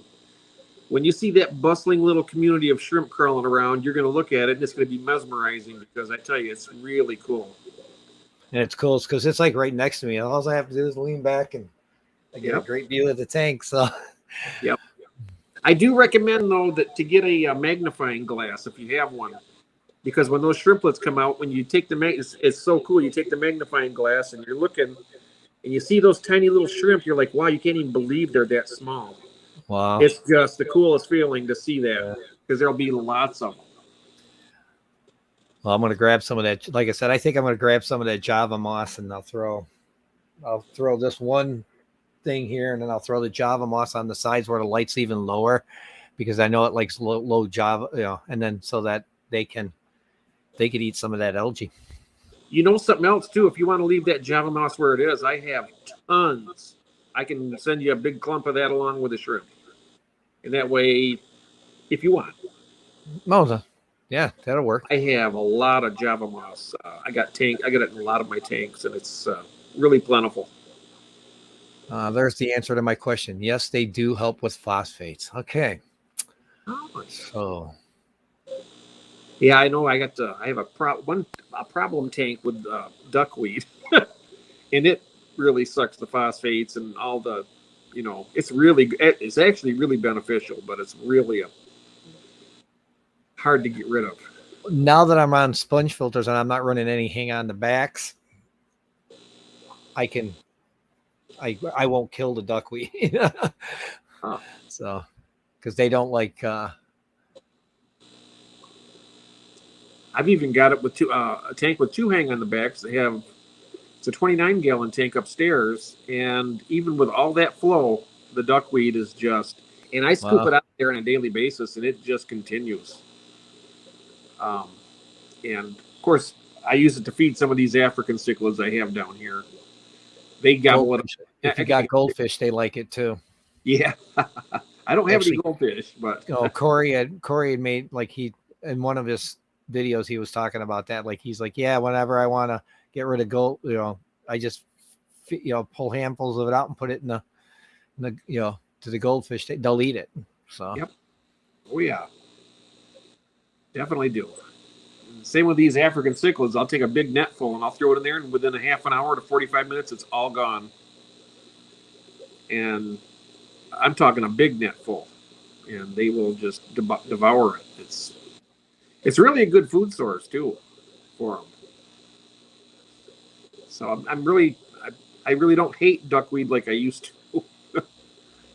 When you see that bustling little community of shrimp crawling around, you're going to look at it and it's going to be mesmerizing, because I tell you, it's really cool. And it's cool because it's like right next to me. All I have to do is lean back and I get a great view of the tank. So, yep. I do recommend though that to get a magnifying glass if you have one, because when those shrimplets come out, when you take it's so cool. You take the magnifying glass and you're looking, and you see those tiny little shrimp. You're like, wow, you can't even believe they're that small. Wow, it's just the coolest feeling to see that, because there'll be lots of them. Well, I'm going to grab some of that. Like I said, I think I'm going to grab some of that Java moss, and I'll throw this one thing here, and then I'll throw the Java moss on the sides where the light's even lower, because I know it likes low Java, and then so that they could eat some of that algae. Something else too, if you want to leave that Java moss where it is, I have tons. I can send you a big clump of that along with the shrimp, and that way, if you want. Yeah, that'll work. I have a lot of Java moss. I got it in a lot of my tanks, and it's really plentiful. There's the answer to my question. Yes, they do help with phosphates. Okay. So. Yeah, I know. I have a problem tank with duckweed, and it really sucks the phosphates and all the, it's actually really beneficial, but it's really hard to get rid of. Now that I'm on sponge filters and I'm not running any hang on the backs, I won't kill the duckweed. So, because they don't like. I've even got it with a tank with 2 hang on the backs. It's a 29-gallon tank upstairs, and even with all that flow, the duckweed is just. And I scoop it out there on a daily basis, and it just continues. And of course, I use it to feed some of these African cichlids I have down here. They gobble it up. If you got goldfish, they like it too. Yeah. I don't have any goldfish, but Corey had made, like, he in one of his videos he was talking about that. Like, he's like, yeah, whenever I want to get rid of gold, I just pull handfuls of it out and put it in the to the goldfish. They'll eat it. So yep. Oh yeah, definitely do. Same with these African cichlids. I'll take a big net full and I'll throw it in there, and within a half an hour to 45 minutes, it's all gone. And I'm talking a big net full, and they will just devour it. It's really a good food source too for them. So I really don't hate duckweed like I used to.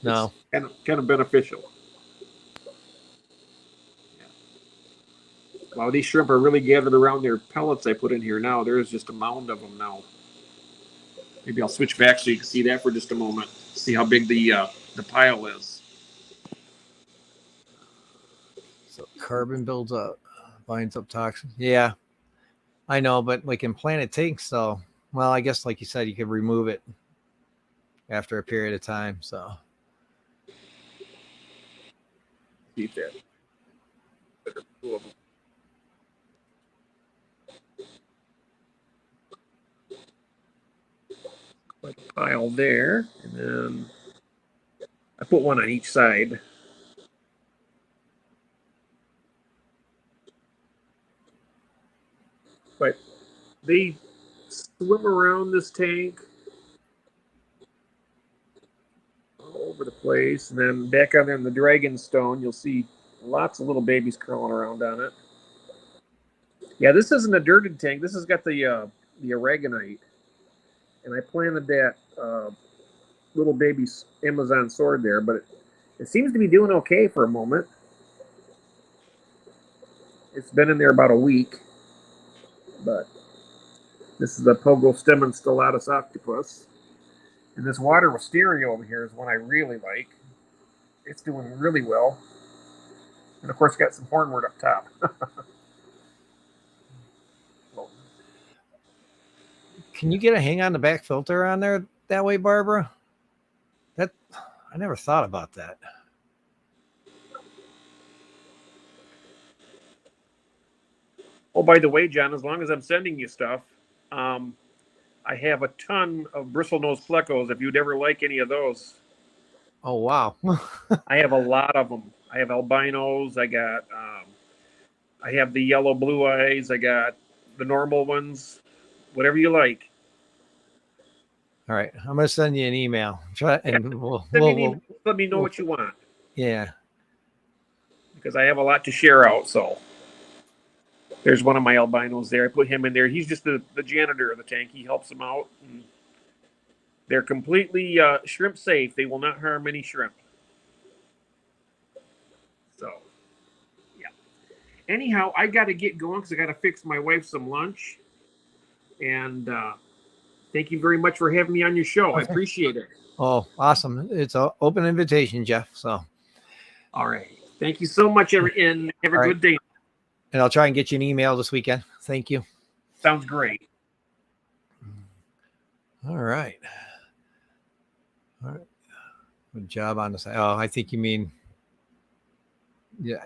No, it's kind of beneficial. Wow, these shrimp are really gathered around their pellets I put in here now. There's just a mound of them now. Maybe I'll switch back so you can see that for just a moment. See how big the pile is. So carbon builds up, binds up toxins. Yeah, I know, but like in planted tanks, so, well, I guess like you said, you could remove it after a period of time. So keep that. Quite a pile there, and then I put one on each side. But they swim around this tank all over the place. And then back on there in the dragon stone, you'll see lots of little babies crawling around on it. Yeah, this isn't a dirted tank. This has got the aragonite. And I planted that little baby Amazon sword there, but it seems to be doing okay for a moment. It's been in there about a week, but this is the Pogostemon stellatus octopus. And this water wisteria over here is one I really like. It's doing really well. And of course, got some hornwort up top. Can you get a hang on the back filter on there that way, Barbara? That I never thought about that. Oh, by the way, John, as long as I'm sending you stuff, I have a ton of bristlenose plecos. If you'd ever like any of those, Oh wow. I have a lot of them. I have albinos. I have the yellow blue eyes. I got the normal ones. Whatever you like. All right, I'm gonna send you an email. Try Yeah, and send me an email. Let me know what you want. Yeah. Because I have a lot to share out. So there's one of my albinos there. I put him in there. He's just the janitor of the tank. He helps them out. And they're completely shrimp safe. They will not harm any shrimp. So, yeah. Anyhow, I got to get going because I got to fix my wife some lunch. And thank you very much for having me on your show. I appreciate it. Oh, awesome. It's an open invitation, Jeff. So, all right. Thank you so much, and have a good day. And I'll try and get you an email this weekend. Thank you. Sounds great. All right. All right. Good job on the side. Oh, I think you mean, yeah,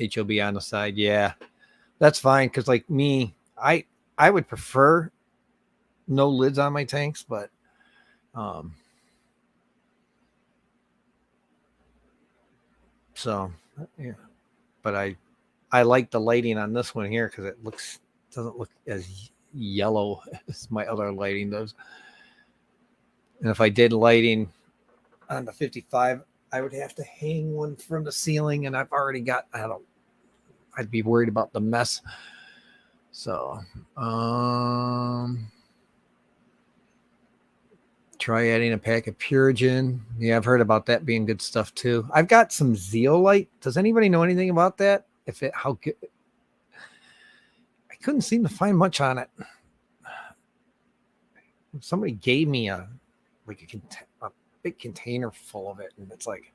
HOB on the side. Yeah, that's fine. Because like me, I would prefer no lids on my tanks, but so yeah. But I like the lighting on this one here because it doesn't look as yellow as my other lighting does. And if I did lighting on the 55, I would have to hang one from the ceiling, and I've already got. I'd be worried about the mess. So, try adding a pack of Purigen. Yeah, I've heard about that being good stuff too. I've got some zeolite. Does anybody know anything about that? How good? I couldn't seem to find much on it. Somebody gave me a big container full of it, and it's like,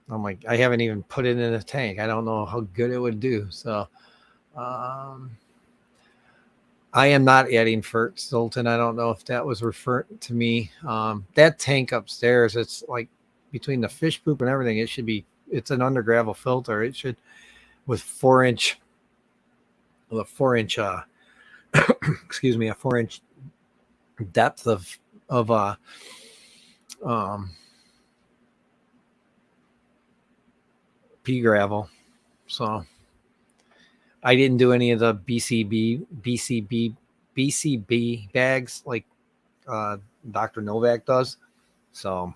I'm like, I haven't even put it in a tank. I don't know how good it would do. So, I am not adding Fert Stilton. I don't know if that was referred to me. That tank upstairs, it's like between the fish poop and everything, it's an under gravel filter. It should, with 4-inch, excuse me, a 4-inch depth of pea gravel. So I didn't do any of the BCB bags like Dr. Novak does. So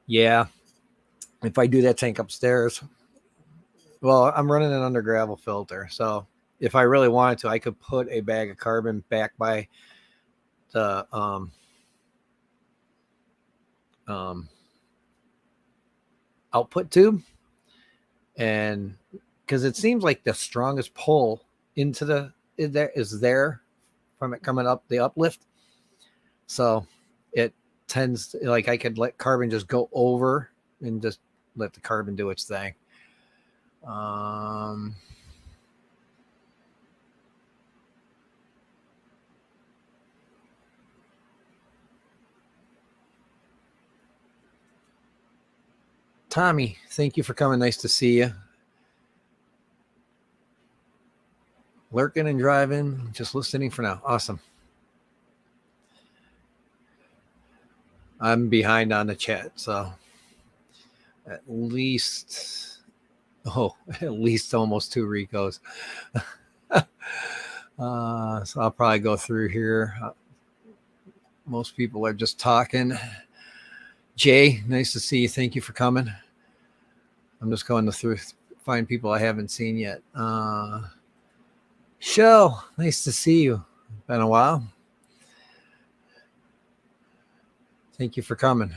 yeah, if I do that tank upstairs, well, I'm running an under gravel filter. So if I really wanted to, I could put a bag of carbon back by the output tube, and because it seems like the strongest pull into is there from it coming up the uplift. So it tends to, like, I could let carbon just go over and just let the carbon do its thing. Tommy, thank you for coming. Nice to see you. Lurking and driving, just listening for now. Awesome. I'm behind on the chat, so at least almost 2 Ricos. So I'll probably go through here. Most people are just talking. Jay, nice to see you. Thank you for coming. I'm just going through find people I haven't seen yet. Shell, nice to see you. Been a while. Thank you for coming.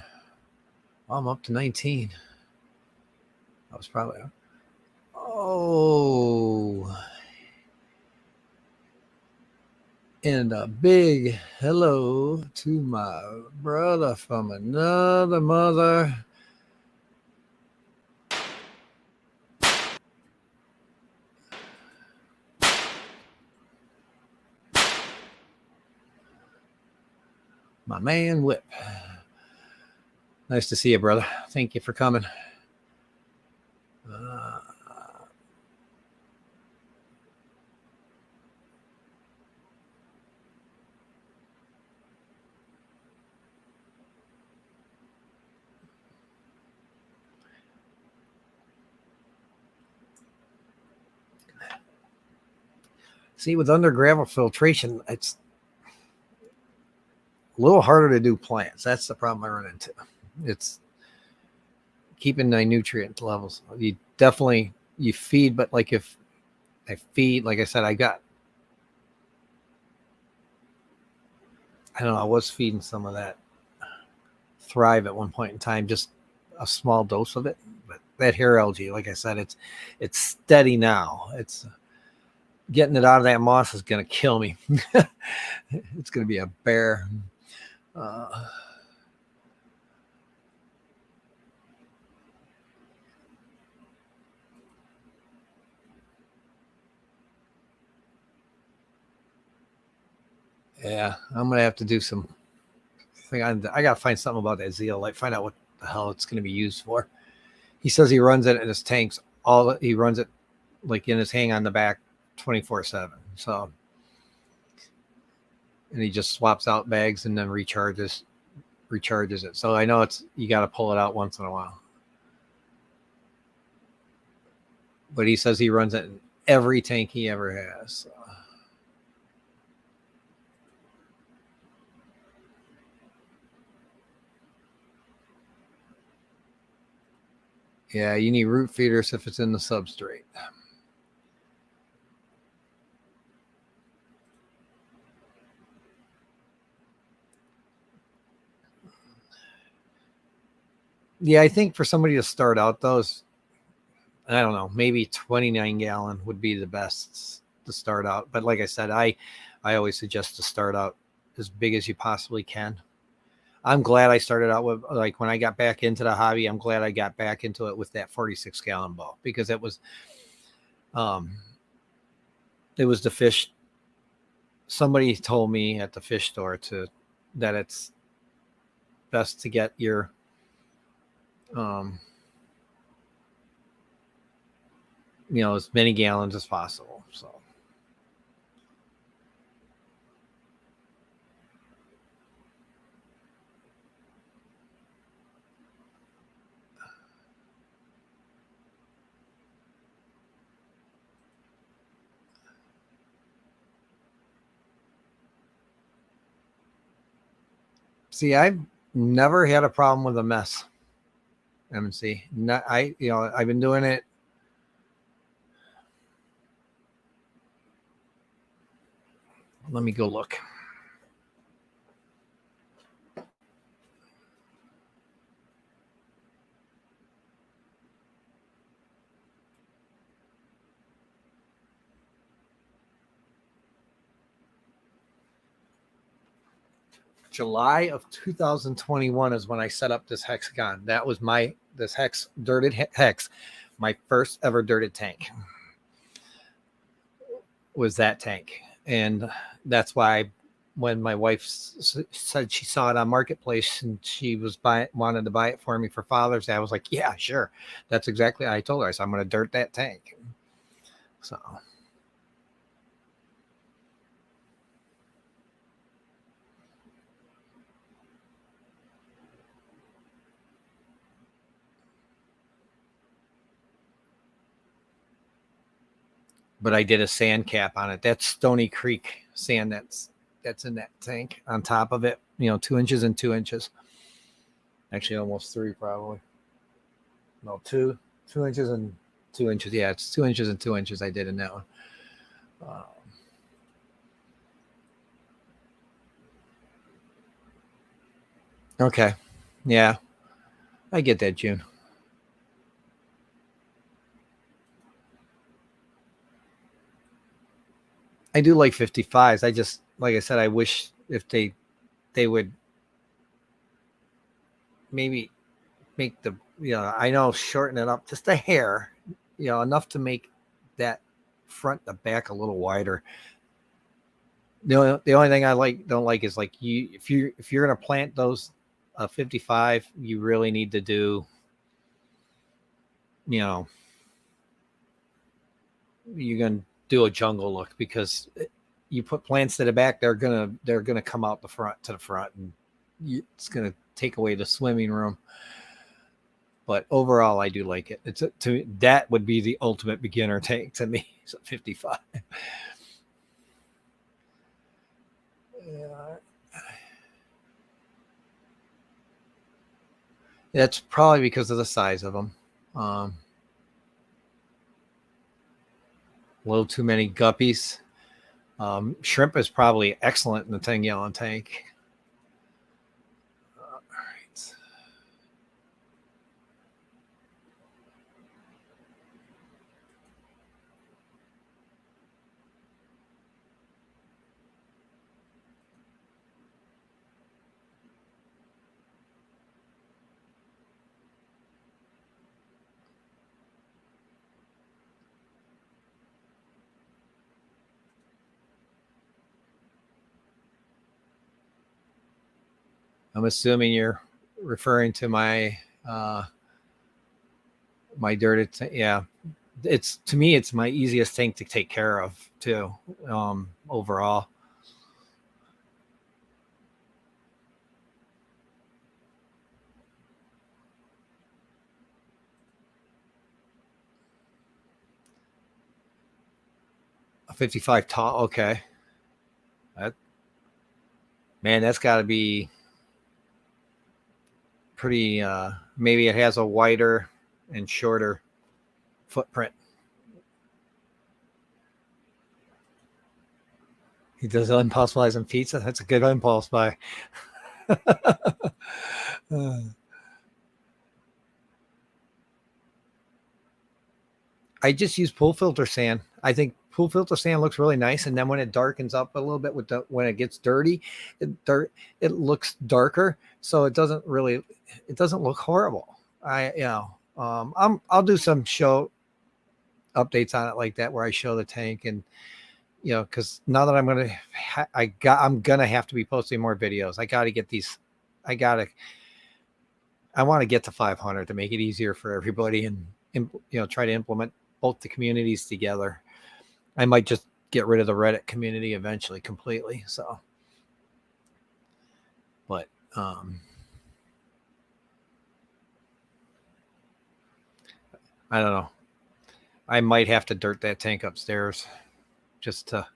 Oh, I'm up to 19. I was probably. Oh. And a big hello to my brother from another mother. My man Whip. Nice to see you, brother. Thank you for coming. See, with under gravel filtration, it's a little harder to do plants. That's the problem I run into. It's keeping the nutrient levels. You definitely feed, but like if I feed, like I said, I was feeding some of that Thrive at one point in time, just a small dose of it. But that hair algae, like I said, it's steady now. It's getting it out of that moss is going to kill me. It's going to be a bear. Yeah, I'm going to have to do some thing. I got to find something about that zeolite, find out what the hell it's going to be used for. He says he runs it in his tanks. He runs it like in his hang on the back 24/7. So, and he just swaps out bags and then recharges it. So I know you got to pull it out once in a while. But he says he runs it in every tank he ever has. So. Yeah, you need root feeders if it's in the substrate. Yeah, I think for somebody to start out those, I don't know, maybe 29 gallon would be the best to start out. But like I said, I always suggest to start out as big as you possibly can. I'm glad I started out with, like, when I got back into the hobby, I'm glad I got back into it with that 46 gallon bowl, because it was the fish. Somebody told me at the fish store that it's best to get your as many gallons as possible. So see, I've never had a problem with a mess. MNC. I've been doing it. Let me go look. July of 2021 is when I set up this hexagon. That was this dirted hex, my first ever dirted tank was that tank. And that's why when my wife said she saw it on Marketplace and she wanted to buy it for me for Father's Day, I was like, yeah, sure. That's exactly. I told her, I said, I'm going to dirt that tank. So. But I did a sand cap on it. That's Stony Creek sand that's in that tank on top of it, 2 inches and 2 inches. Actually, almost 3 probably. No, 2 inches and 2 inches. Yeah, it's 2 inches and 2 inches I did in that one. Okay. Yeah, I get that, June. I do like 55s. I just, like I said, I wish if they would maybe make the, I know, shorten it up just a hair, enough to make that front, the back a little wider. The only thing I don't like is like if you're gonna plant those 55, you really need to do, you're gonna do a jungle look, because you put plants to the back, they're gonna come out the front to the front, and it's gonna take away the swimming room. But overall, I do like it. That would be the ultimate beginner tank to me. So 55. Yeah. That's probably because of the size of them. A little too many guppies. Shrimp is probably excellent in the 10-gallon tank. All right. I'm assuming you're referring to my my dirted tank. Yeah, to me, it's my easiest tank to take care of too. Overall. A 55 tall. Okay. That's got to be pretty. Maybe it has a wider and shorter footprint. He does impulse buys on pizza. That's a good impulse buy. I just use pool filter sand. I think pool filter sand looks really nice, and then when it darkens up a little bit when it gets dirty, it looks darker, so it doesn't look horrible. I'll do some show updates on it like that, where I show the tank, and because now that I'm gonna have to be posting more videos. I want to get to 500 to make it easier for everybody, and try to implement both the communities together. I might just get rid of the Reddit community eventually completely. So, but I don't know. I might have to dirt that tank upstairs just to.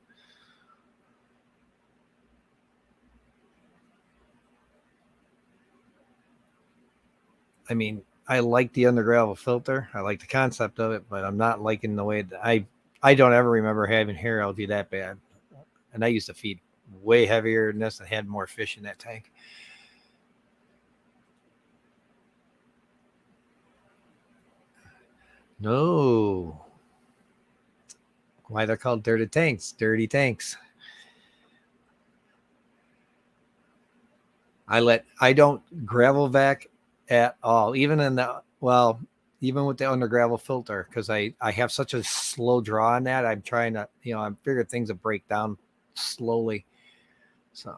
I mean, I like the under gravel filter. I like the concept of it, but I'm not liking the way that I don't ever remember having hair algae that bad. And I used to feed way heavier than this and had more fish in that tank. No. Why they're called dirty tanks? Dirty tanks. I don't gravel vac at all, even with the under gravel filter, because I have such a slow draw on that. I'm trying to, I figured things will break down slowly. So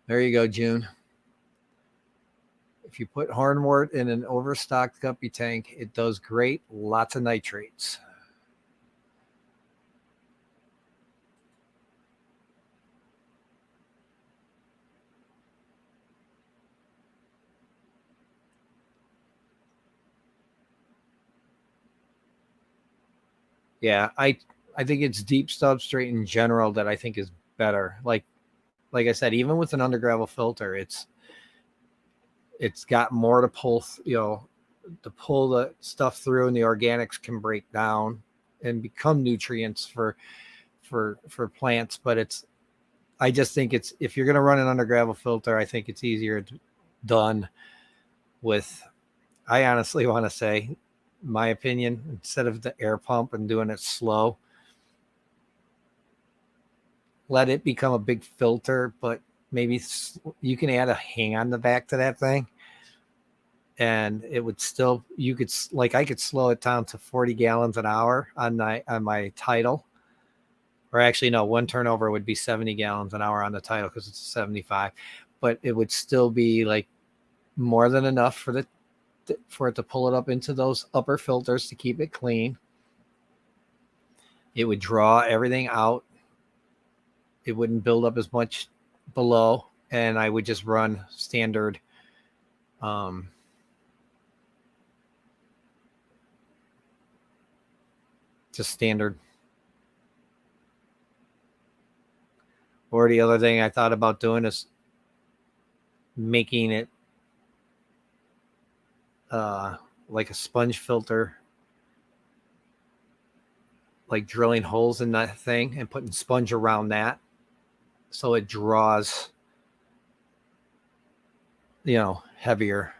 there you go, June. If you put hornwort in an overstocked guppy tank, it does great. Lots of nitrates. Yeah, I think it's deep substrate in general that I think is better. Like I said, even with an undergravel filter, it's got more to pull, to pull the stuff through, and the organics can break down and become nutrients for plants. But I just think it's, if you're going to run an undergravel filter, I think it's easier done with, I honestly want to say, my opinion, instead of the air pump and doing it slow, let it become a big filter, but maybe you can add a hang on the back to that thing, and it would still, you could, like, I could slow it down to 40 gallons an hour on my tidal. Or actually, no, one turnover would be 70 gallons an hour on the tidal because it's a 75, but it would still be like more than enough for it to pull it up into those upper filters to keep it clean. It would draw everything out. It wouldn't build up as much below, and I would just run standard just standard. Or the other thing I thought about doing is making it like a sponge filter, like drilling holes in that thing and putting sponge around that, so it draws, heavier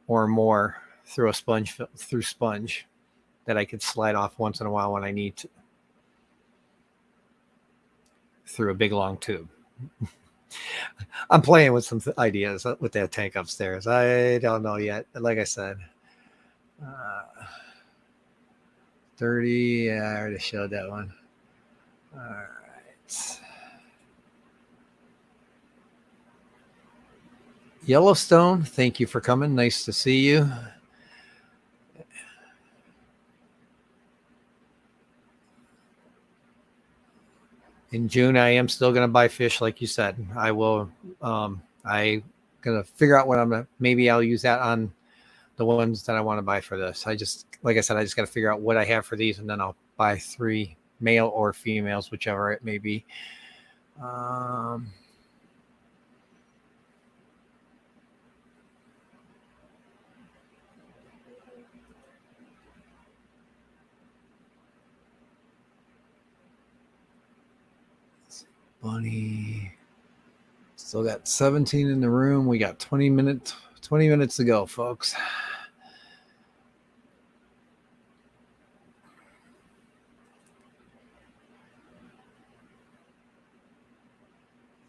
or more through sponge that I could slide off once in a while when I need to, through a big long tube. I'm playing with some ideas with that tank upstairs. I don't know yet. Like I said, 30. Yeah, I already showed that one. All right. Yellowstone, thank you for coming. Nice to see you. In June, I am still going to buy fish, like you said. I will. I going to figure out what I'm going to. Maybe I'll use that on the ones that I want to buy for this. Like I said, I just got to figure out what I have for these, and then I'll buy 3 male or females, whichever it may be. Bunny. Still got 17 in the room. We got 20 minutes to go, folks.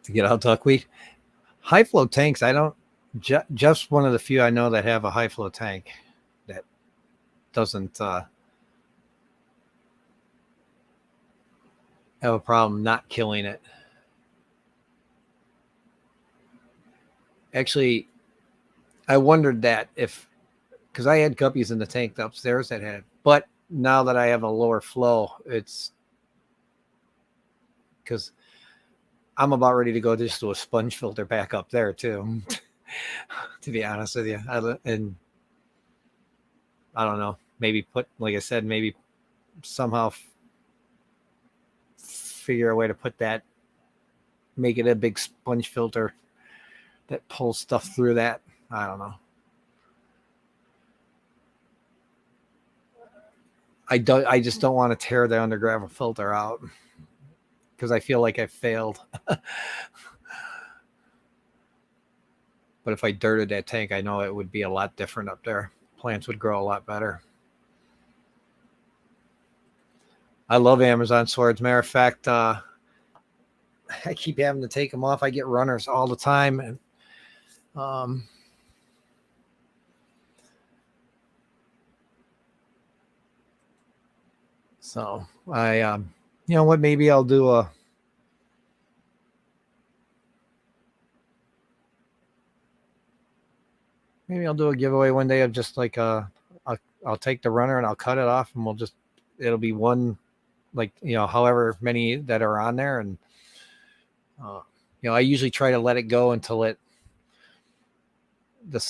To get out duckweed. High flow tanks, I don't, just one of the few I know that have a high flow tank that doesn't have a problem not killing it. Actually, I wondered that because I had guppies in the tank upstairs that had, but now that I have a lower flow, it's because I'm about ready to go just to a sponge filter back up there too, to be honest with you. And I don't know, maybe like I said, maybe somehow figure a way to put that, make it a big sponge filter that pulls stuff through that. I don't know. I just don't want to tear the undergravel filter out because I feel like I failed. But if I dirted that tank, I know it would be a lot different up there. Plants would grow a lot better. I love Amazon swords. Matter of fact, I keep having to take them off. I get runners all the time. And So I, you know what, maybe I'll do a, giveaway one day of just like I'll take the runner and I'll cut it off, and it'll be one, like, you know, however many that are on there. And, you know, I usually try to let it go until the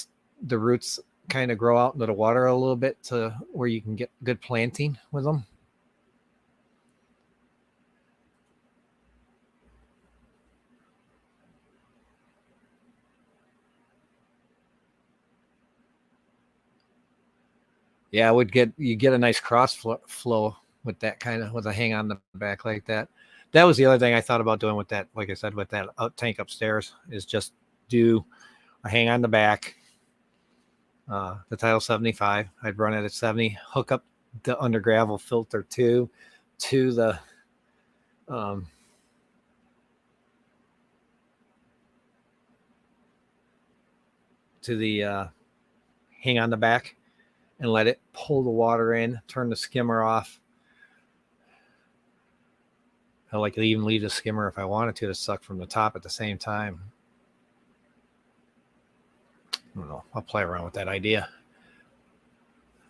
roots kind of grow out into the water a little bit to where you can get good planting with them. Yeah, you get a nice cross flow with that kind of, with a hang on the back like that. That was the other thing I thought about doing with that. Like I said, with that tank upstairs, is just do a hang on the back. The Title 75, I'd run it at 70, hook up the under gravel filter to the hang on the back, and let it pull the water in, turn the skimmer off. I like to even leave the skimmer if I wanted to suck from the top at the same time. I don't know. I'll play around with that idea.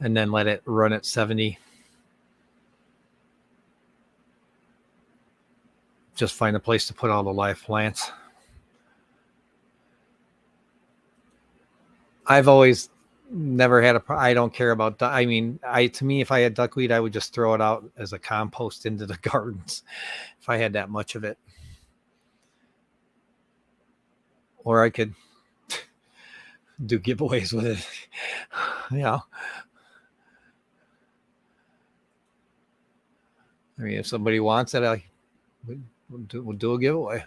And then let it run at 70. Just find a place to put all the live plants. I've always never had I don't care about, to me, if I had duckweed, I would just throw it out as a compost into the gardens if I had that much of it. Or I could do giveaways with it. You know, I mean, if somebody wants it, we'll do a giveaway.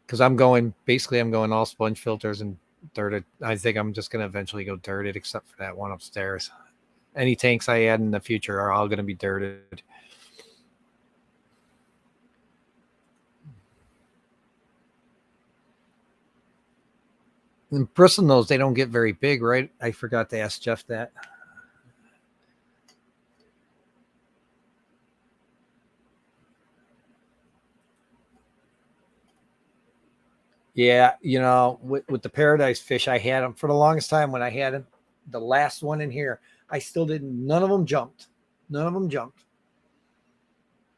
Because I'm going all sponge filters and dirted. I think I'm just going to eventually go dirted, except for that one upstairs. Any tanks I add in the future are all going to be dirted. And bristle nose, they don't get very big, right? I forgot to ask Jeff that. Yeah, you know, with the paradise fish, I had them for the longest time. When I had them, the last one in here, I still didn't. None of them jumped.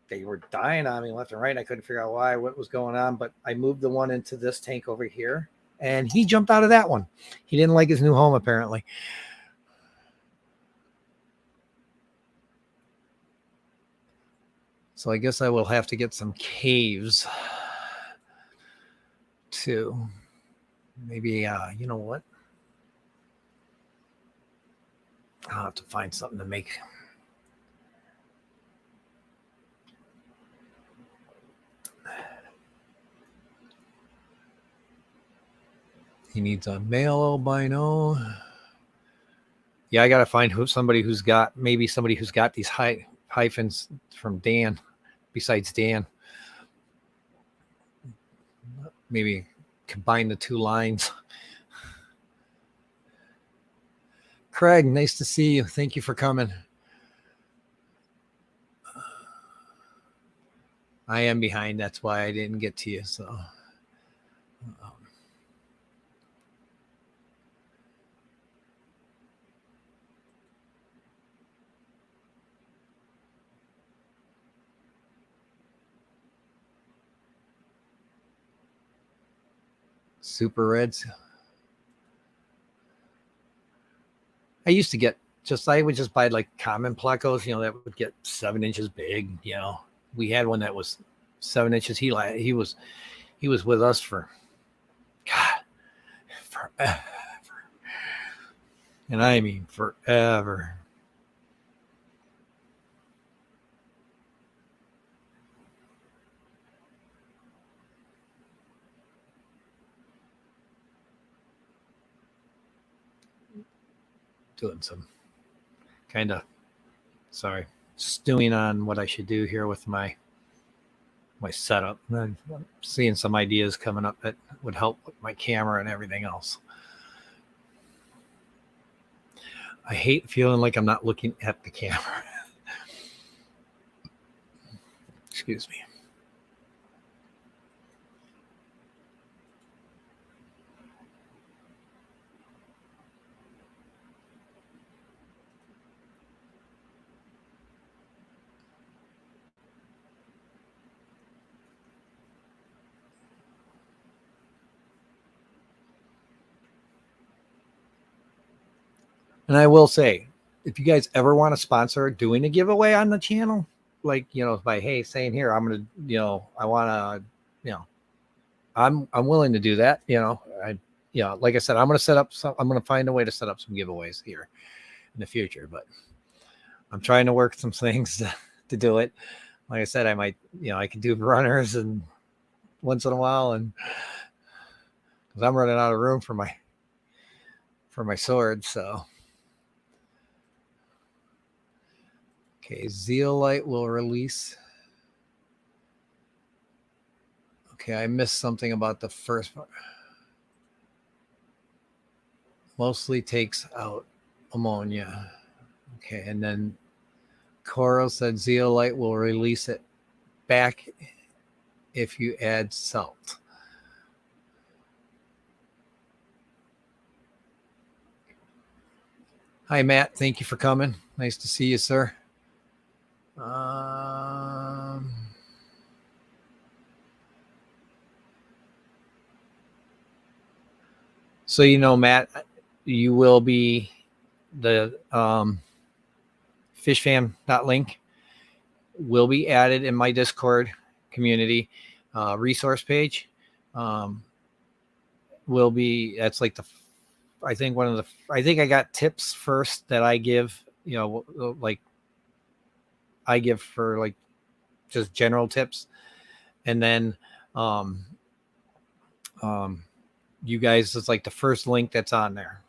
They were dying on me left and right. I couldn't figure out what was going on, but I moved the one into this tank over here, and he jumped out of that one. He didn't like his new home, apparently. So I guess I will have to get some caves too. Maybe, you know what? I'll have to find something to make. He needs a male albino. Yeah, I got to find somebody who's got these hyphens from Dan, besides Dan. Maybe combine the two lines. Craig, nice to see you. Thank you for coming. I am behind. That's why I didn't get to you. So, Super Reds. I used to get I would just buy like common plecos, you know, that would get 7 inches big. You know, we had one that was 7 inches. He was with us for forever. And I mean forever. Doing some kind of, stewing on what I should do here with my setup. I'm seeing some ideas coming up that would help with my camera and everything else. I hate feeling like I'm not looking at the camera. Excuse me. And I will say, if you guys ever want to sponsor doing a giveaway on the channel, like, by, hey, saying here, I'm going to, I want to, I'm willing to do that. Like I said, I'm going to find a way to set up some giveaways here in the future, but I'm trying to work some things to do it. Like I said, I might, I can do runners and once in a while, and because I'm running out of room for my sword. So, okay, Zeolite will release. Okay, I missed something about the first part. Mostly takes out ammonia. Okay, and then Coral said Zeolite will release it back if you add salt. Hi, Matt. Thank you for coming. Nice to see you, sir. So, Matt, you will be the fishfam.link will be added in my Discord community resource page. That's like I think I got tips first that I give, like I give for like just general tips. And then you guys, it's like the first link that's on there.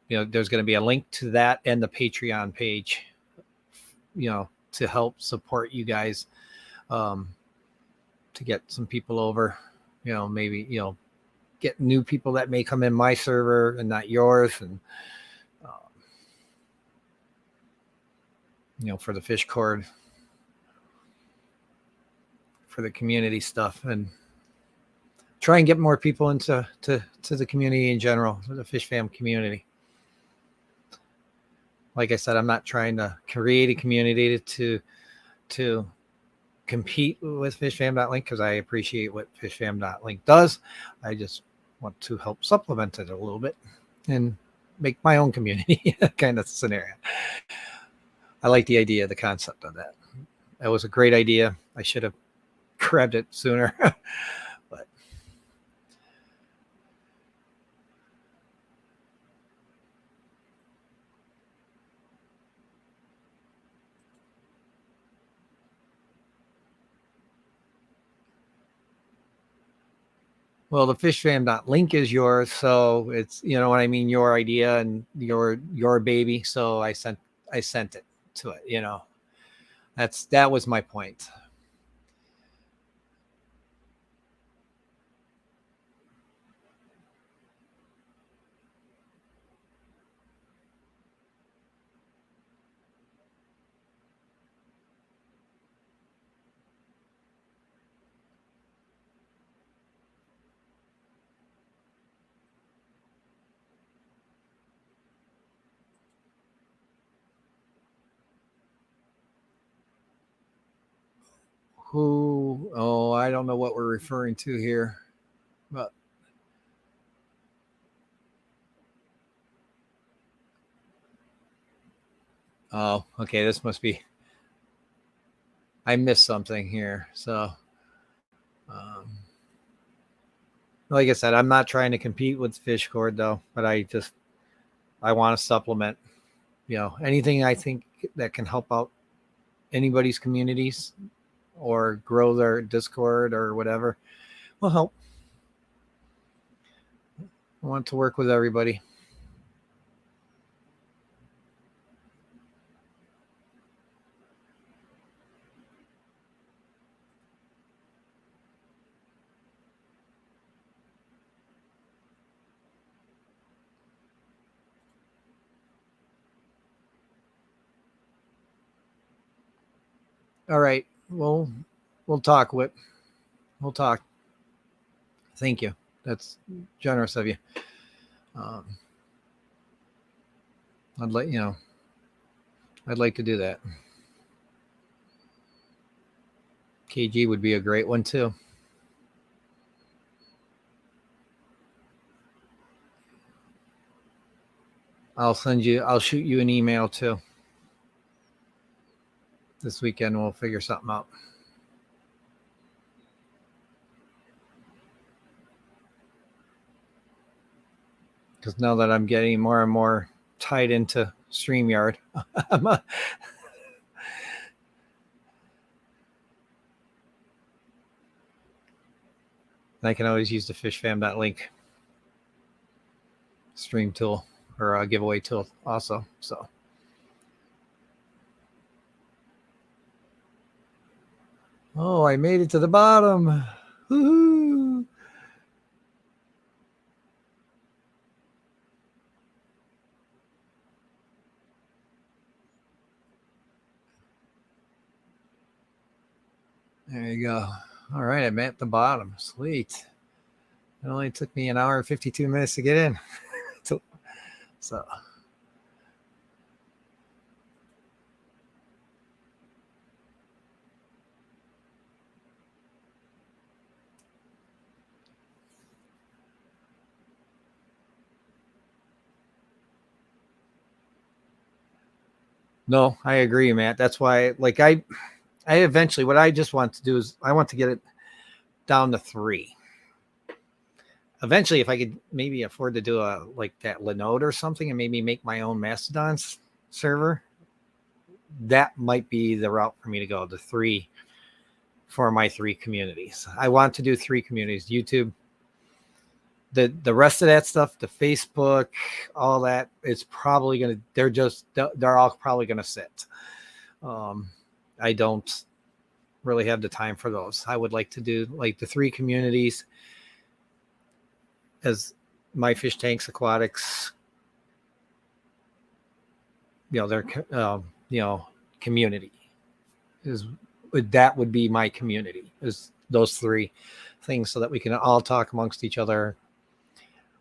There's going to be a link to that and the Patreon page, to help support you guys, to get some people over, maybe, get new people that may come in my server and not yours. And, for the fish cord, for the community stuff, and try and get more people into the community in general, the fish fam community. Like I said, I'm not trying to create a community to compete with fishfam.link, because I appreciate what fishfam.link does. I just want to help supplement it a little bit and make my own community kind of scenario. I like the idea, the concept of that. That was a great idea. I should have grabbed it sooner. But well, the fishfam.link is yours, so it's, what I mean, your idea and your baby. So I sent it to it. That was my point. I don't know what we're referring to here, but oh, okay, this must be, I missed something here. So like I said, I'm not trying to compete with fish cord though, but I want to supplement, anything I think that can help out anybody's communities or grow their Discord or whatever will help. I want to work with everybody. All right. Well, we'll talk, Whip. We'll talk. Thank you. That's generous of you. Um, I'd like to do that. KG would be a great one too. I'll shoot you an email too. This weekend we'll figure something out. Because now that I'm getting more and more tied into StreamYard, I can always use the fishfam.link stream tool or a giveaway tool also. So, oh, I made it to the bottom. Woo-hoo. There you go. All right, I'm at the bottom. Sweet. It only took me an hour and 52 minutes to get in. So. No, I agree, Matt. That's why, like, I eventually, what I just want to do is I want to get it down to 3. Eventually, if I could maybe afford to do a like that Linode or something and maybe make my own Mastodon server, that might be the route for me to go to 3 for my 3 communities. I want to do 3 communities: YouTube, the rest of that stuff, the Facebook, all that. It's probably gonna. They're all probably gonna sit. I don't really have the time for those. I would like to do like the 3 communities as my fish tanks, aquatics, their community is that would be my community, is those 3 things, so that we can all talk amongst each other.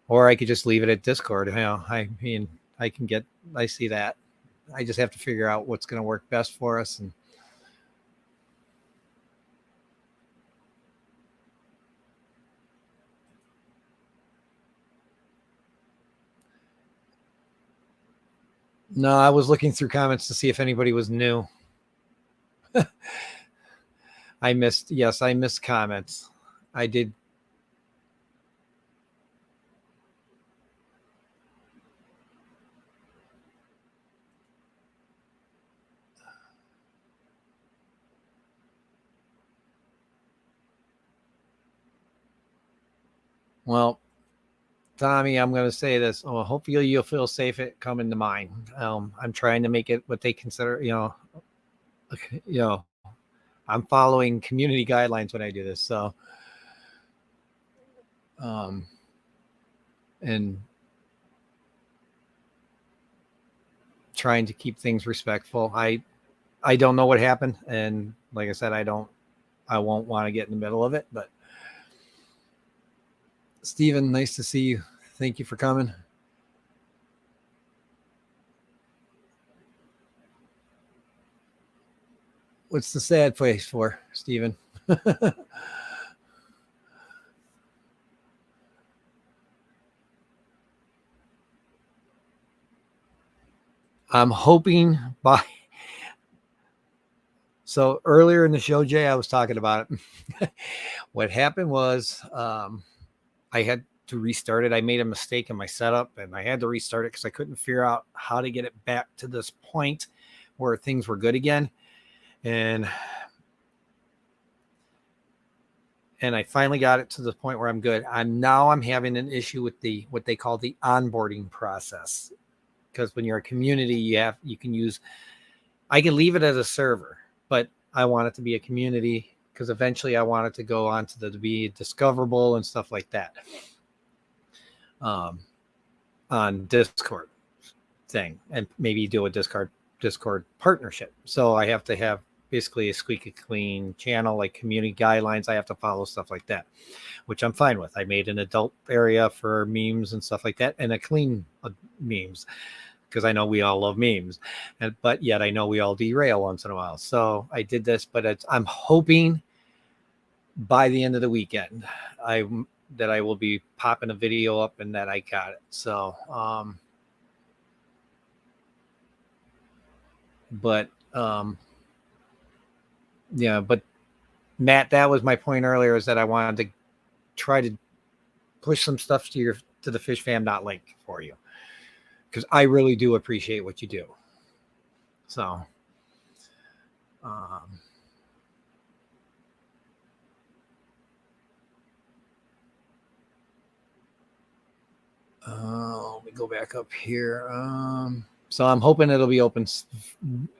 Or I could just leave it at Discord. I mean, I see that. I just have to figure out what's going to work best for us. And no, I was looking through comments to see if anybody was new. I missed comments. I did. Well, Tommy, I'm going to say this. Oh, hopefully you'll feel safe at coming to mine. I'm trying to make it what they consider, I'm following community guidelines when I do this. So, and trying to keep things respectful. I don't know what happened. And like I said, I won't want to get in the middle of it, but Stephen, nice to see you. Thank you for coming. What's the sad face for, Stephen? I'm hoping by. So earlier in the show, Jay, I was talking about it. What happened was I had to restart it. I made a mistake in my setup and I had to restart it because I couldn't figure out how to get it back to this point where things were good again. And I finally got it to the point where I'm good. I'm having an issue with what they call the onboarding process. Because when you're a community, you can use, I can leave it as a server, but I want it to be a community because eventually I want it to go on to be discoverable and stuff like that. On Discord thing, and maybe do a Discord partnership. So I have to have basically a squeaky clean channel, like community guidelines. I have to follow stuff like that, which I'm fine with. I made an adult area for memes and stuff like that, and a clean memes, because I know we all love memes, but yet I know we all derail once in a while. So I did this, but I'm hoping by the end of the weekend, that I will be popping a video up and that I got it. So, but yeah, but Matt, that was my point earlier, is that I wanted to try to push some stuff to the Fish Fam link for you, because I really do appreciate what you do. So, let me go back up here. So I'm hoping it'll be open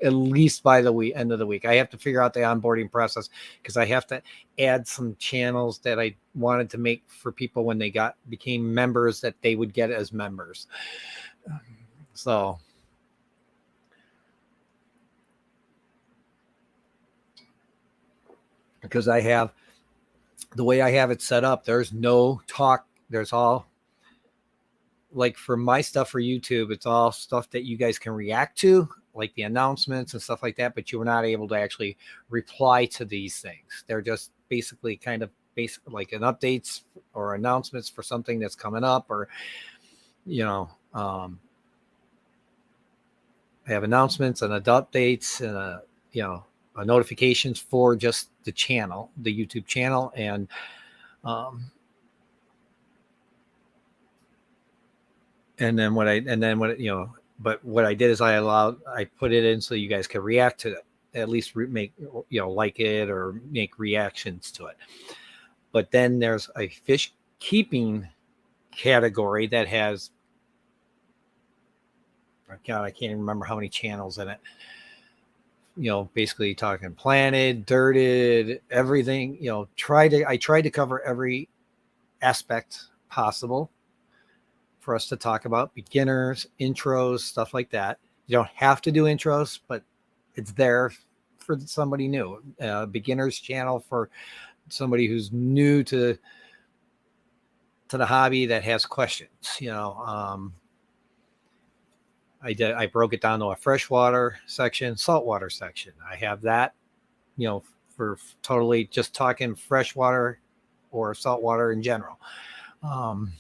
at least by the end of the week. I have to figure out the onboarding process, because I have to add some channels that I wanted to make for people when they became members, that they would get as members. So because the way I have it set up, there's no talk. There's all, like, for my stuff for YouTube, it's all stuff that you guys can react to, like the announcements and stuff like that, but you were not able to actually reply to these things. They're just basically kind of like an updates or announcements for something that's coming up, or, I have announcements and updates and, notifications for just the channel, the YouTube channel. And, but what I did is I put it in so you guys can react to it, at least make, like it or make reactions to it. But then there's a fish keeping category that has, God, I can't even remember how many channels in it. Basically talking planted, dirted, everything. I tried to cover every aspect possible for us to talk about: beginners, intros, stuff like that. You don't have to do intros, but it's there for somebody new. Beginners channel for somebody who's new to the hobby that has questions. I broke it down to a freshwater section, saltwater section. I have that, for totally just talking freshwater or saltwater in general. And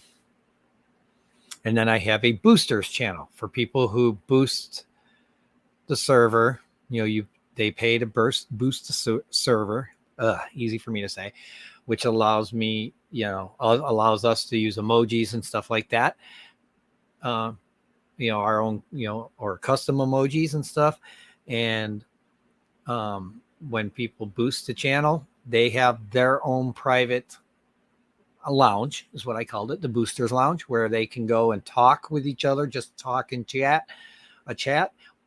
then I have a boosters channel for people who boost the server. They pay to boost the server. Easy for me to say, which allows me, allows us to use emojis and stuff like that. Our own, or custom emojis and stuff. And when people boost the channel, they have their own private lounge, is what I called it, the boosters lounge, where they can go and talk with each other, just talk and chat,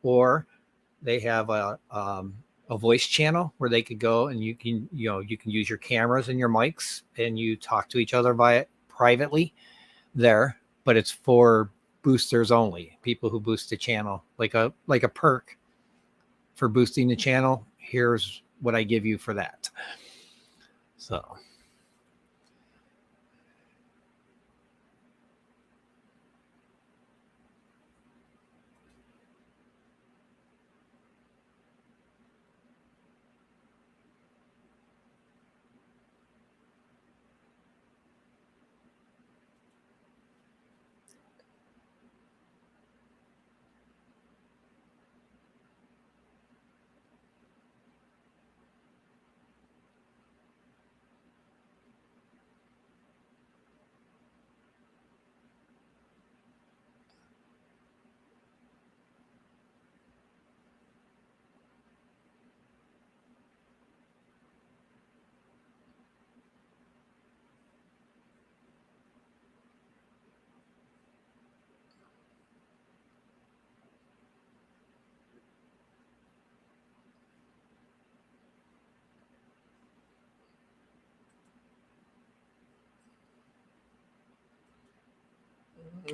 or they have a voice channel where they could go and you can use your cameras and your mics and you talk to each other via privately there, but it's for boosters only, people who boost the channel, like a perk for boosting the channel. Here's what I give you for that. So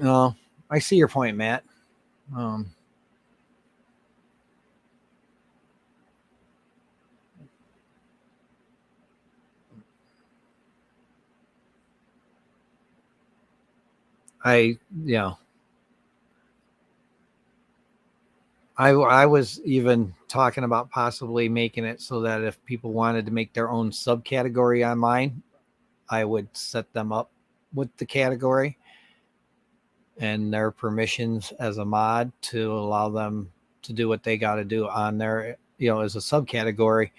no, I see your point, Matt. I, you know, I was even talking about possibly making it so that if people wanted to make their own subcategory on mine, I would set them up with the category and their permissions as a mod to allow them to do what they got to do on there, as a subcategory.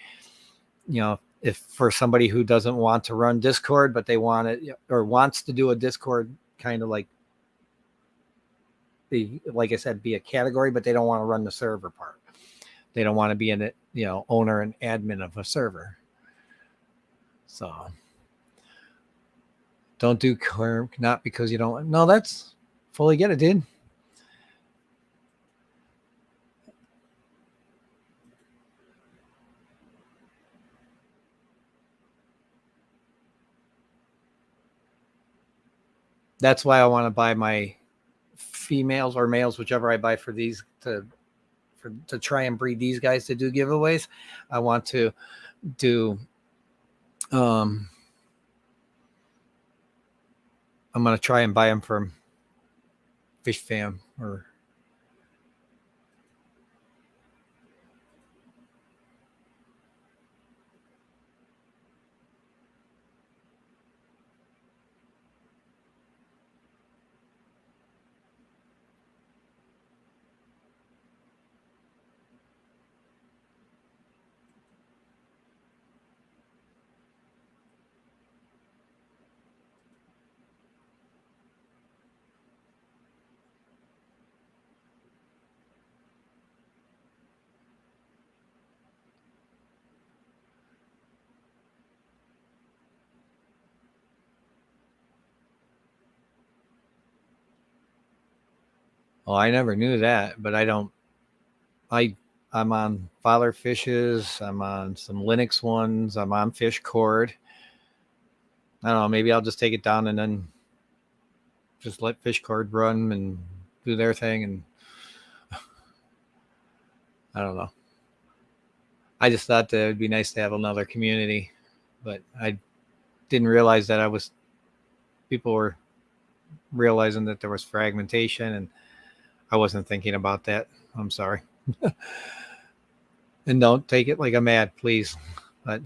If for somebody who doesn't want to run Discord, but they want it or wants to do a Discord kind of like like I said, be a category, but they don't want to run the server part. They don't want to be an owner and admin of a server. So don't do not because you don't. No, that's fully get it, dude. That's why I want to buy my females or males, whichever I buy for these to try and breed these guys to do giveaways. I want to do I'm going to try and buy them from Fish Fam or oh, I never knew that, but I'm on Father Fishes. I'm on some Linux ones. I'm on Fishcord. I don't know. Maybe I'll just take it down and then just let Fishcord run and do their thing. And I don't know. I just thought that it'd be nice to have another community, but I didn't realize that people were realizing that there was fragmentation, and I wasn't thinking about that. I'm sorry. And don't take it like I'm mad, please. But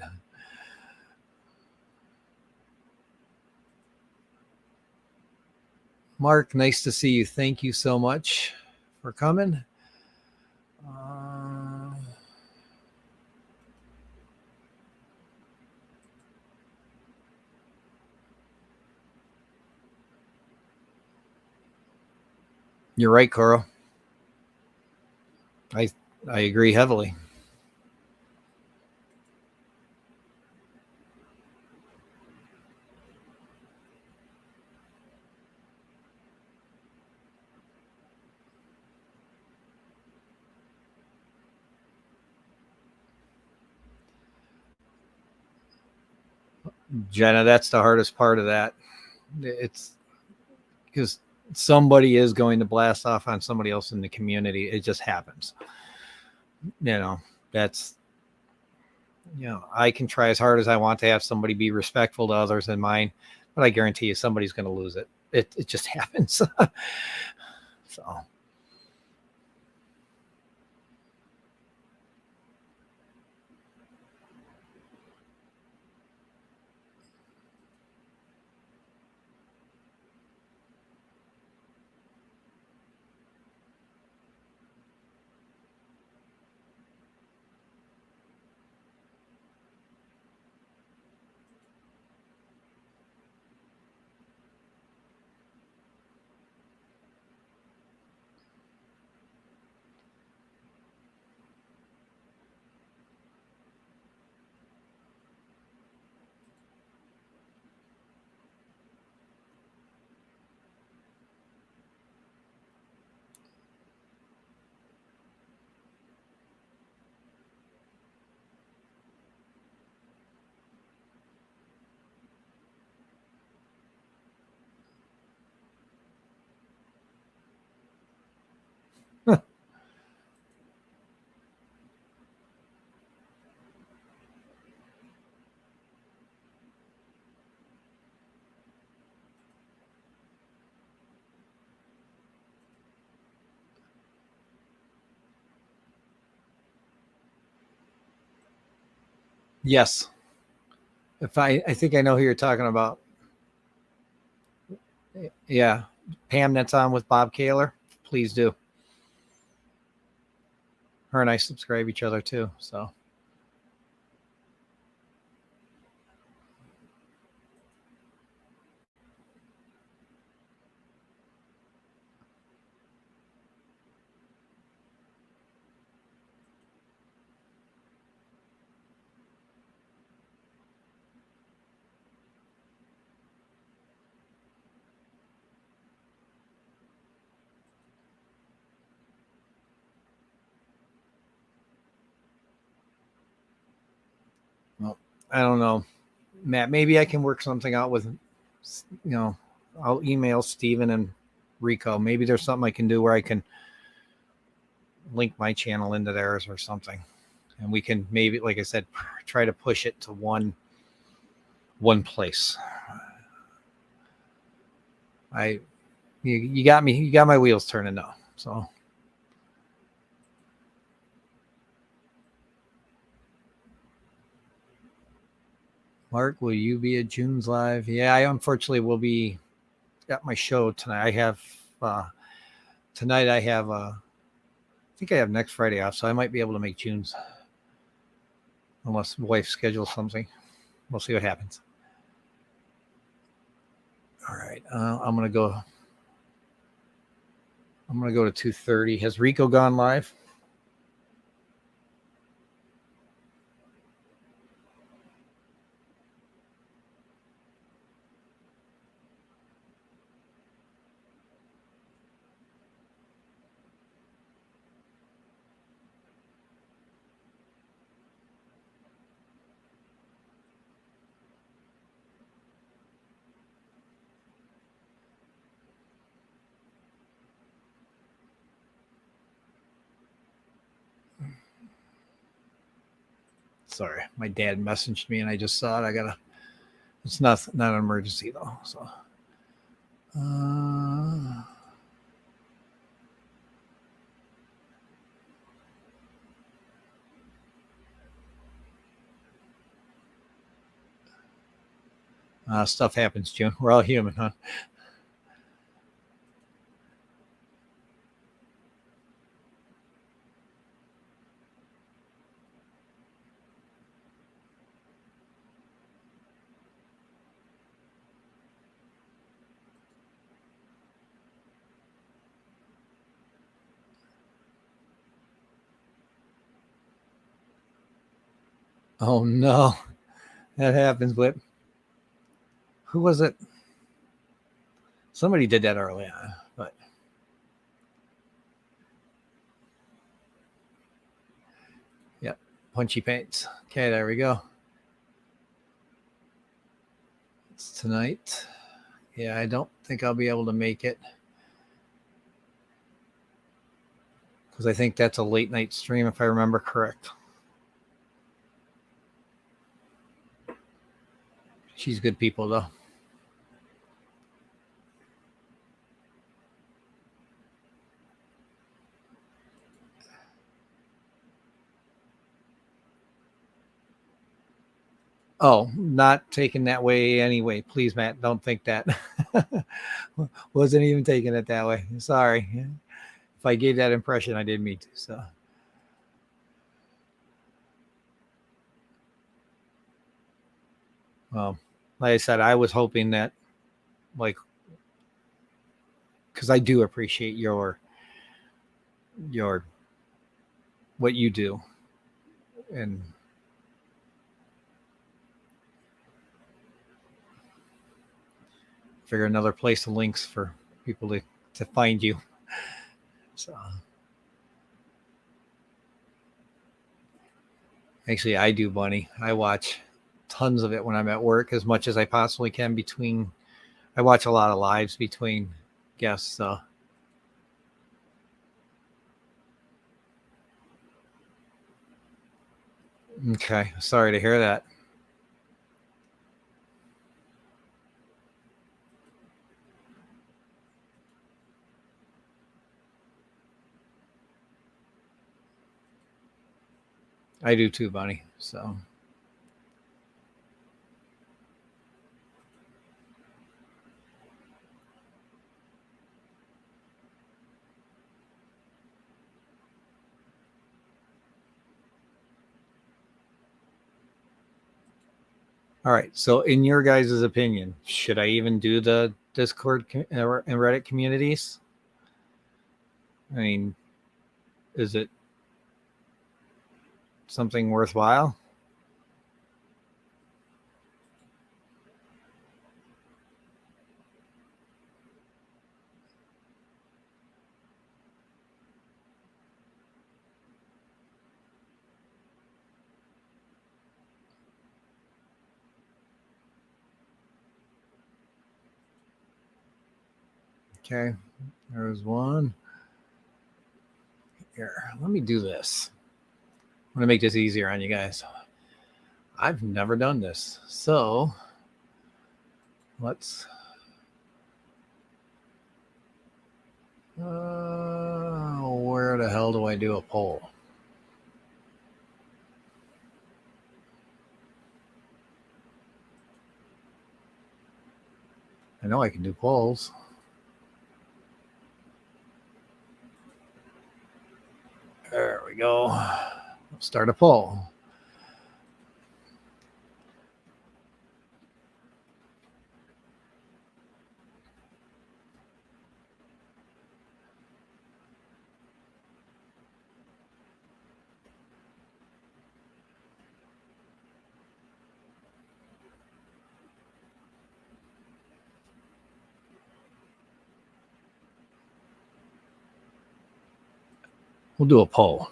Mark, nice to see you. Thank you so much for coming. You're right, Carl. I agree heavily. Jenna, that's the hardest part of that. It's because somebody is going to blast off on somebody else in the community. It just happens. That's, I can try as hard as I want to have somebody be respectful to others than mine, but I guarantee you somebody's going to lose it. It just happens. So. Yes. If I think I know who you're talking about. Yeah. Pam, that's on with Bob Kaler. Please do. Her and I subscribe each other too. So well, I don't know. Matt, maybe I can work something out with, I'll email Steven and Rico. Maybe there's something I can do where I can link my channel into theirs or something. And we can maybe, like I said, try to push it to one place. You got me. You got my wheels turning now. So Mark, will you be at June's live? Yeah, I unfortunately will be at my show tonight. I have tonight. I have I think I have next Friday off, so I might be able to make June's unless the wife schedules something. We'll see what happens. All right, I'm gonna go. I'm gonna go to 2:30. Has Rico gone live? Sorry, my dad messaged me and I just saw it. I gotta. It's not an emergency though. So. Stuff happens, June. We're all human, huh? Oh no, that happens. But who was it? Somebody did that early on, but yep, punchy paints. Okay, there we go. It's tonight. Yeah, I don't think I'll be able to make it because I think that's a late night stream if I remember correct. She's good people though. Oh, not taken that way anyway. Please, Matt, don't think that. Wasn't even taking it that way. Sorry. If I gave that impression, I didn't mean to. So. Well, like I said, I was hoping that, like, because I do appreciate your what you do, and figure another place of links for people to find you. So actually, I do, Bunny. I watch tons of it when I'm at work, as much as I possibly can. Between, I watch a lot of lives between guests. So. Okay, sorry to hear that. I do too, Bunny. So All right. So, in your guys' opinion, should I even do the Discord and Reddit communities? I mean, is it something worthwhile? Okay. There's one. Here, let me do this. I'm going to make this easier on you guys. I've never done this. So, let's. Where the hell do I do a poll? I know I can do polls. There we go. Let's start a poll. We'll do a poll.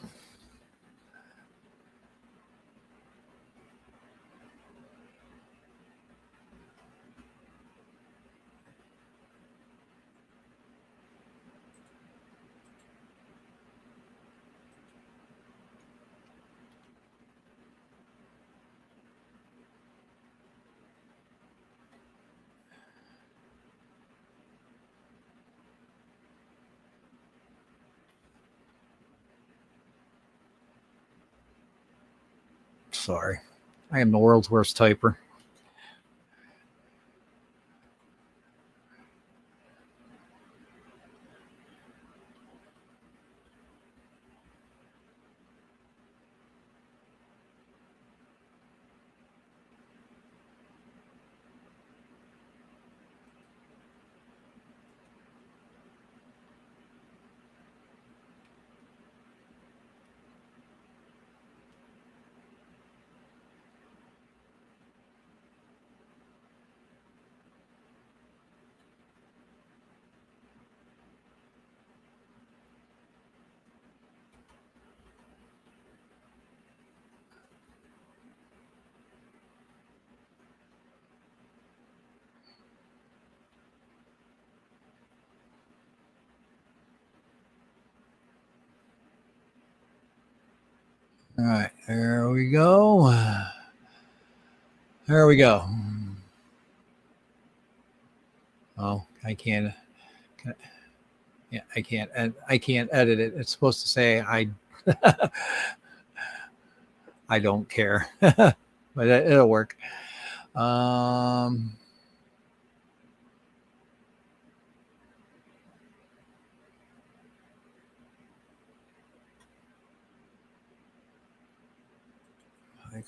Sorry. I am the world's worst typer. All right, there we go. There we go. Oh, I can't. Yeah, I can't. I can't edit it. It's supposed to say I. I don't care, but it'll work. Like,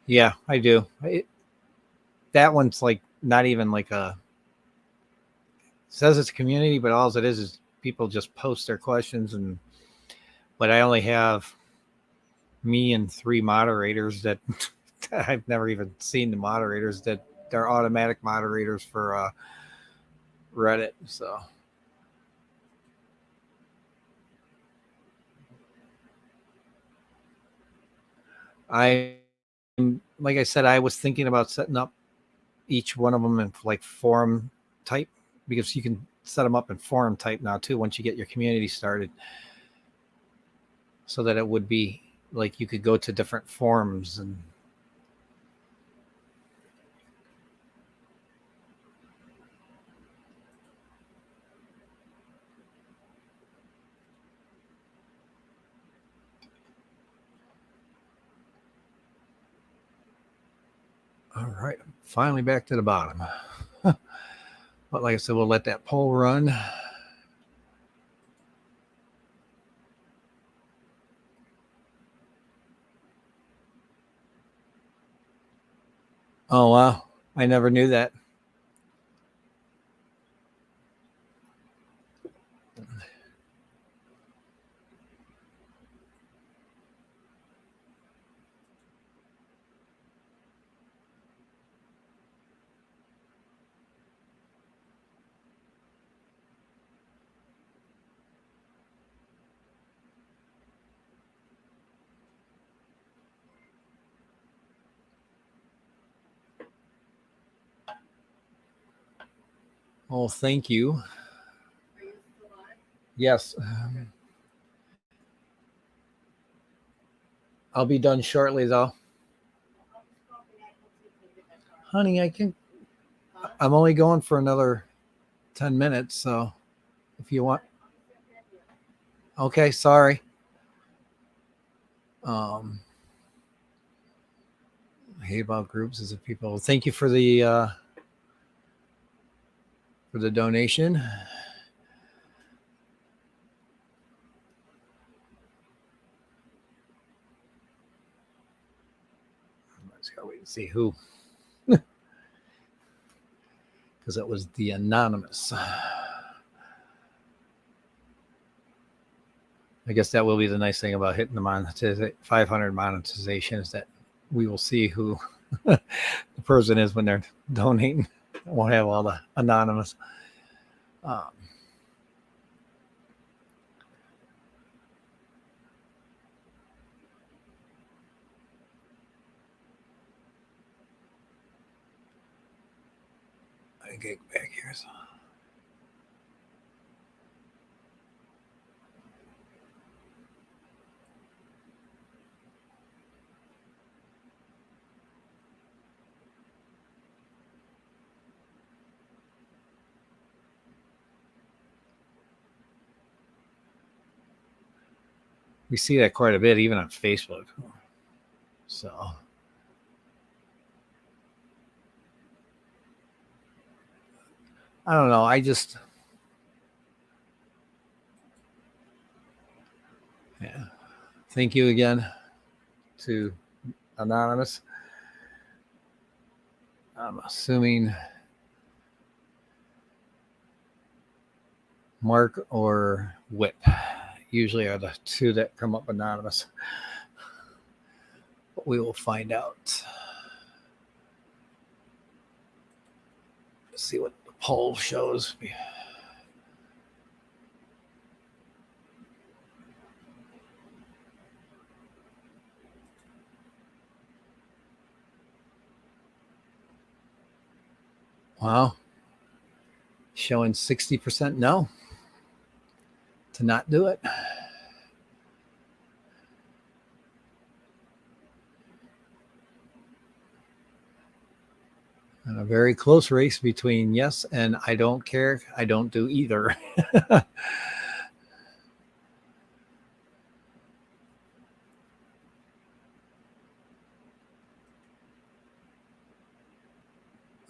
Yeah, I do. That one's like not even like a says it's a community, but all it is people just post their questions, and but I only have me and 3 moderators that I've never even seen the moderators that they're automatic moderators for Reddit. So I, like I said, I was thinking about setting up each one of them in like forum type, because you can set them up in forum type now too once you get your community started, so that it would be like you could go to different forums and all right, finally back to the bottom. But like I said, we'll let that poll run. Oh wow, I never knew that. Oh, thank you. Yes. I'll be done shortly though. Honey, I'm only going for another 10 minutes, so if you want. Okay, sorry. Um I hate about groups as if people. Thank you for the donation. I just gotta wait and see who. Because it was the anonymous. I guess that will be the nice thing about hitting the 500 monetization, is that we will see who the person is when they're donating. I won't have all the anonymous. Um, I get back here. So. We see that quite a bit, even on Facebook. So I don't know. Yeah. Thank you again to Anonymous. I'm assuming Mark or Whip usually are the two that come up anonymous. But we will find out. Let's see what the poll shows. Wow. Showing 60% no to not do it. And a very close race between yes and I don't care. I don't do either.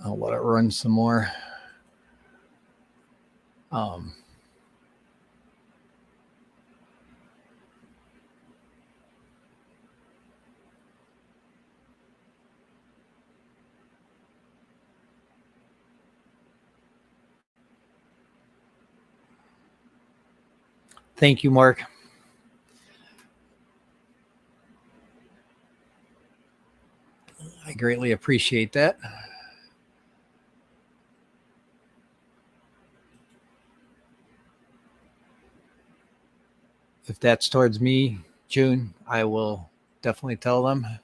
I'll let it run some more. Thank you, Mark. I greatly appreciate that. If that's towards me, June, I will definitely tell them. I'm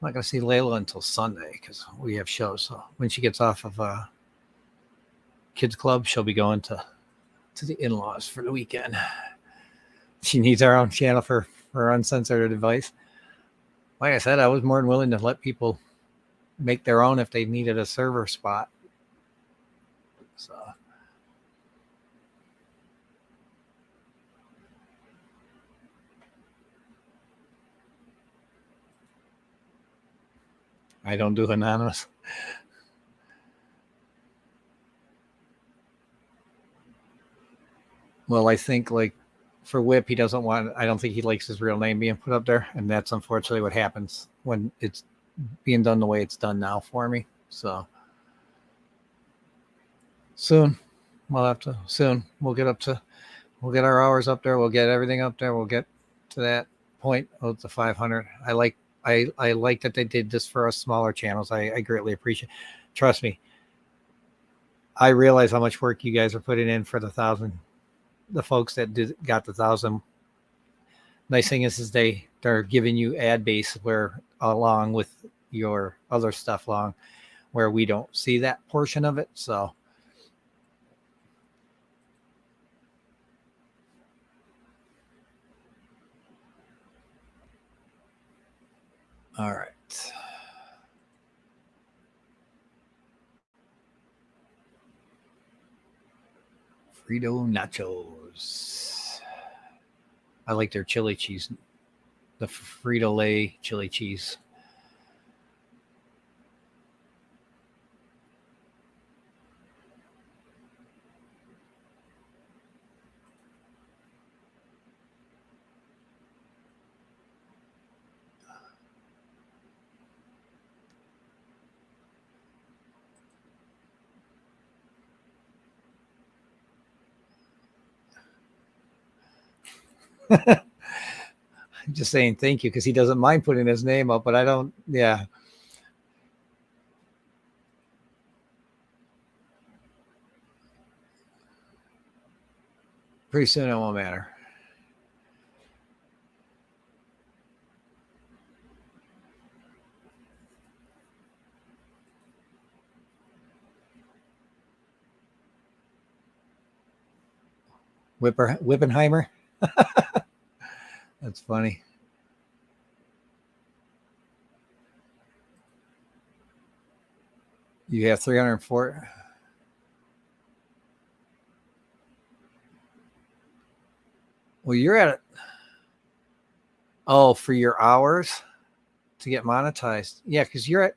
not going to see Layla until Sunday because we have shows. So when she gets off of kids club, she'll be going to the in-laws for the weekend. She needs our own channel for her uncensored advice. Like I said, I was more than willing to let people make their own if they needed a server spot. So I don't do anonymous. Well, I think like for Whip, he doesn't want, I don't think he likes his real name being put up there. And that's unfortunately what happens when it's being done the way it's done now for me. So soon we'll get our hours up there. We'll get everything up there. We'll get to that point of the 500. I like that they did this for us smaller channels. I greatly appreciate. Trust me, I realize how much work you guys are putting in for the 1,000. The folks that got the 1,000. Nice thing is they're giving you ad base where along with your other stuff along where we don't see that portion of it. So all right. Frito nachos. I like their chili cheese, the Frito-Lay chili cheese. I'm just saying thank you because he doesn't mind putting his name up, but I don't. Yeah. Pretty soon it won't matter. Wippenheimer. That's funny. You have 304. Well, you're at it. Oh, for your hours to get monetized. Yeah, because you're at.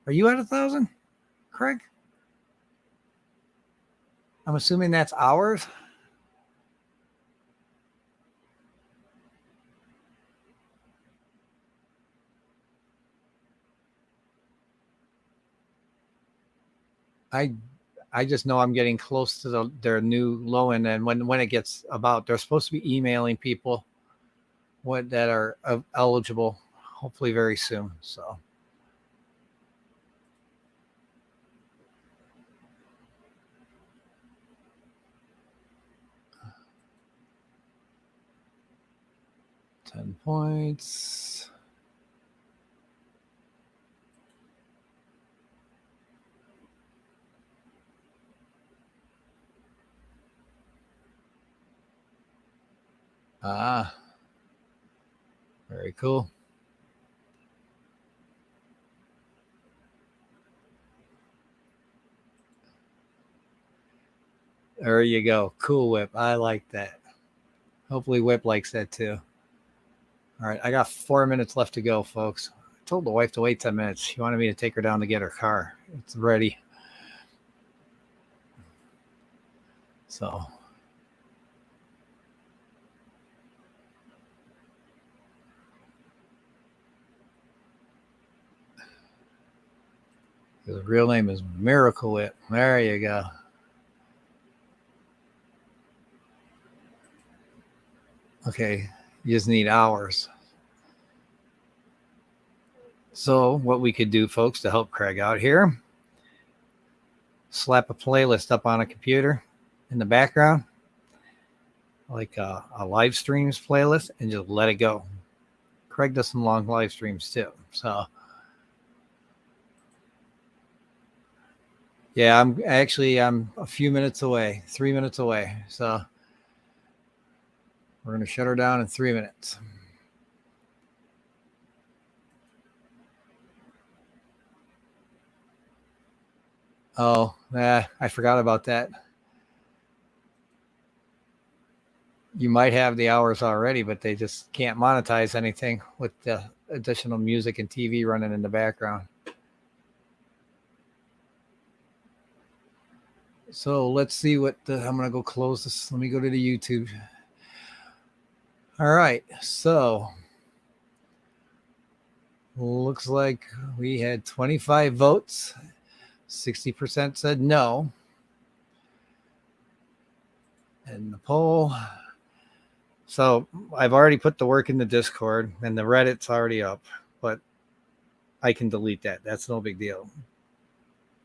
Are you at 1,000, Craig? I'm assuming that's hours. I just know I'm getting close to their new low end, and when it gets about, they're supposed to be emailing people what that are eligible, hopefully very soon. So. $10 points. Ah, very cool. There you go. Cool Whip. I like that. Hopefully Whip likes that too. All right. I got 4 minutes left to go, folks. I told the wife to wait 10 minutes. She wanted me to take her down to get her car. It's ready. So. His real name is Miracle Whip. There you go. Okay, you just need hours. So what we could do, folks, to help Craig out here, slap a playlist up on a computer in the background, like a live streams playlist, and just let it go. Craig does some long live streams too. So yeah, I'm a few minutes away, 3 minutes away. So we're going to shut her down in 3 minutes. Oh, I forgot about that. You might have the hours already, but they just can't monetize anything with the additional music and TV running in the background. So let's see what I'm going to go close this. Let me go to the YouTube. All right. So looks like we had 25 votes. 60% said no. And the poll. So I've already put the work in the Discord and the Reddit's already up, but I can delete that. That's no big deal.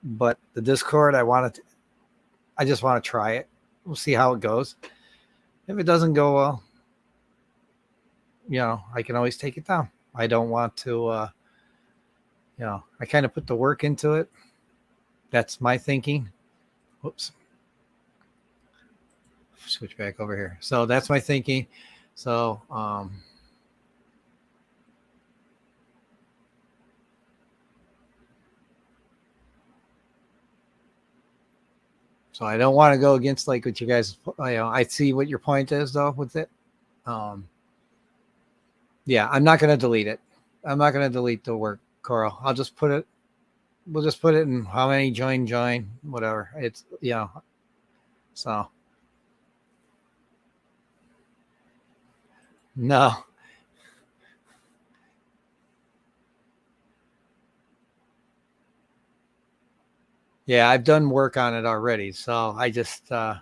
But the Discord, I just want to try it. We'll see how it goes. If it doesn't go well, I can always take it down. I don't want to, I kind of put the work into it. That's my thinking. Whoops. Switch back over here. So that's my thinking. So, so I don't want to go against like what you guys, I see what your point is though with it. Yeah, I'm not going to delete it. I'm not going to delete the work, Coral. We'll just put it in how many join, whatever. It's, so. No. Yeah, I've done work on it already. So I just been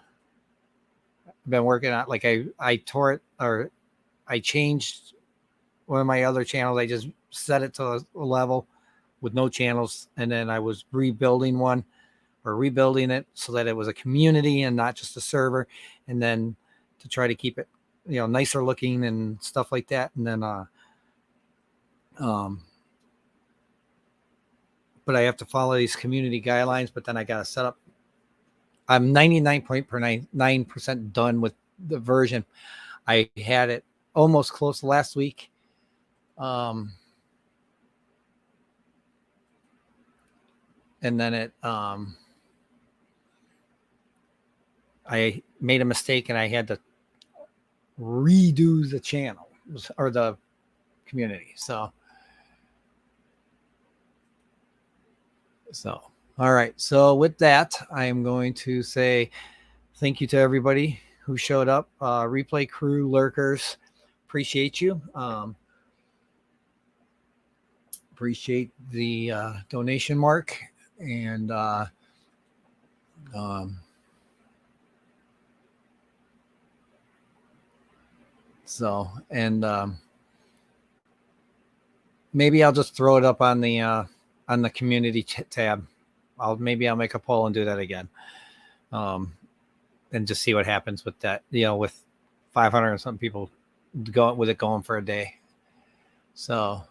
working on, like, I tore it, or I changed one of my other channels. I just set it to a level with no channels, and then I was rebuilding it so that it was a community and not just a server, and then to try to keep it nicer looking and stuff like that. And then but I have to follow these community guidelines, but then I got to set up. I'm 99.9% done with the version. I had it almost close last week. And then I made a mistake and I had to redo the channel or the community. So, all right. So with that, I am going to say thank you to everybody who showed up. Replay crew, lurkers, appreciate you. Appreciate the donation mark, and maybe I'll just throw it up on the community tab. I'll make a poll and do that again, and just see what happens with that. With 500 and something people going for a day. So,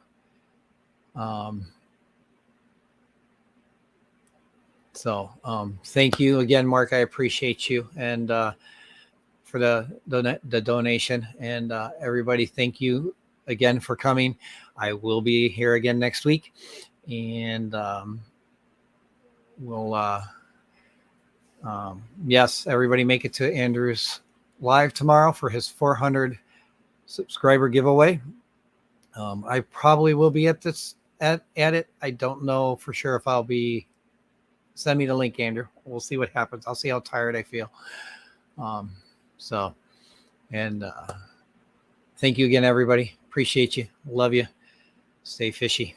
thank you again, Mark. I appreciate you, and for the donation, and everybody, thank you again for coming. I will be here again next week, and we'll yes, everybody make it to Andrew's live tomorrow for his 400 subscriber giveaway. I probably will be at it. I don't know for sure if I'll be. Send me the link, Andrew. We'll see what happens. I'll see how tired I feel. And thank you again, everybody. Appreciate you. Love you. Stay fishy.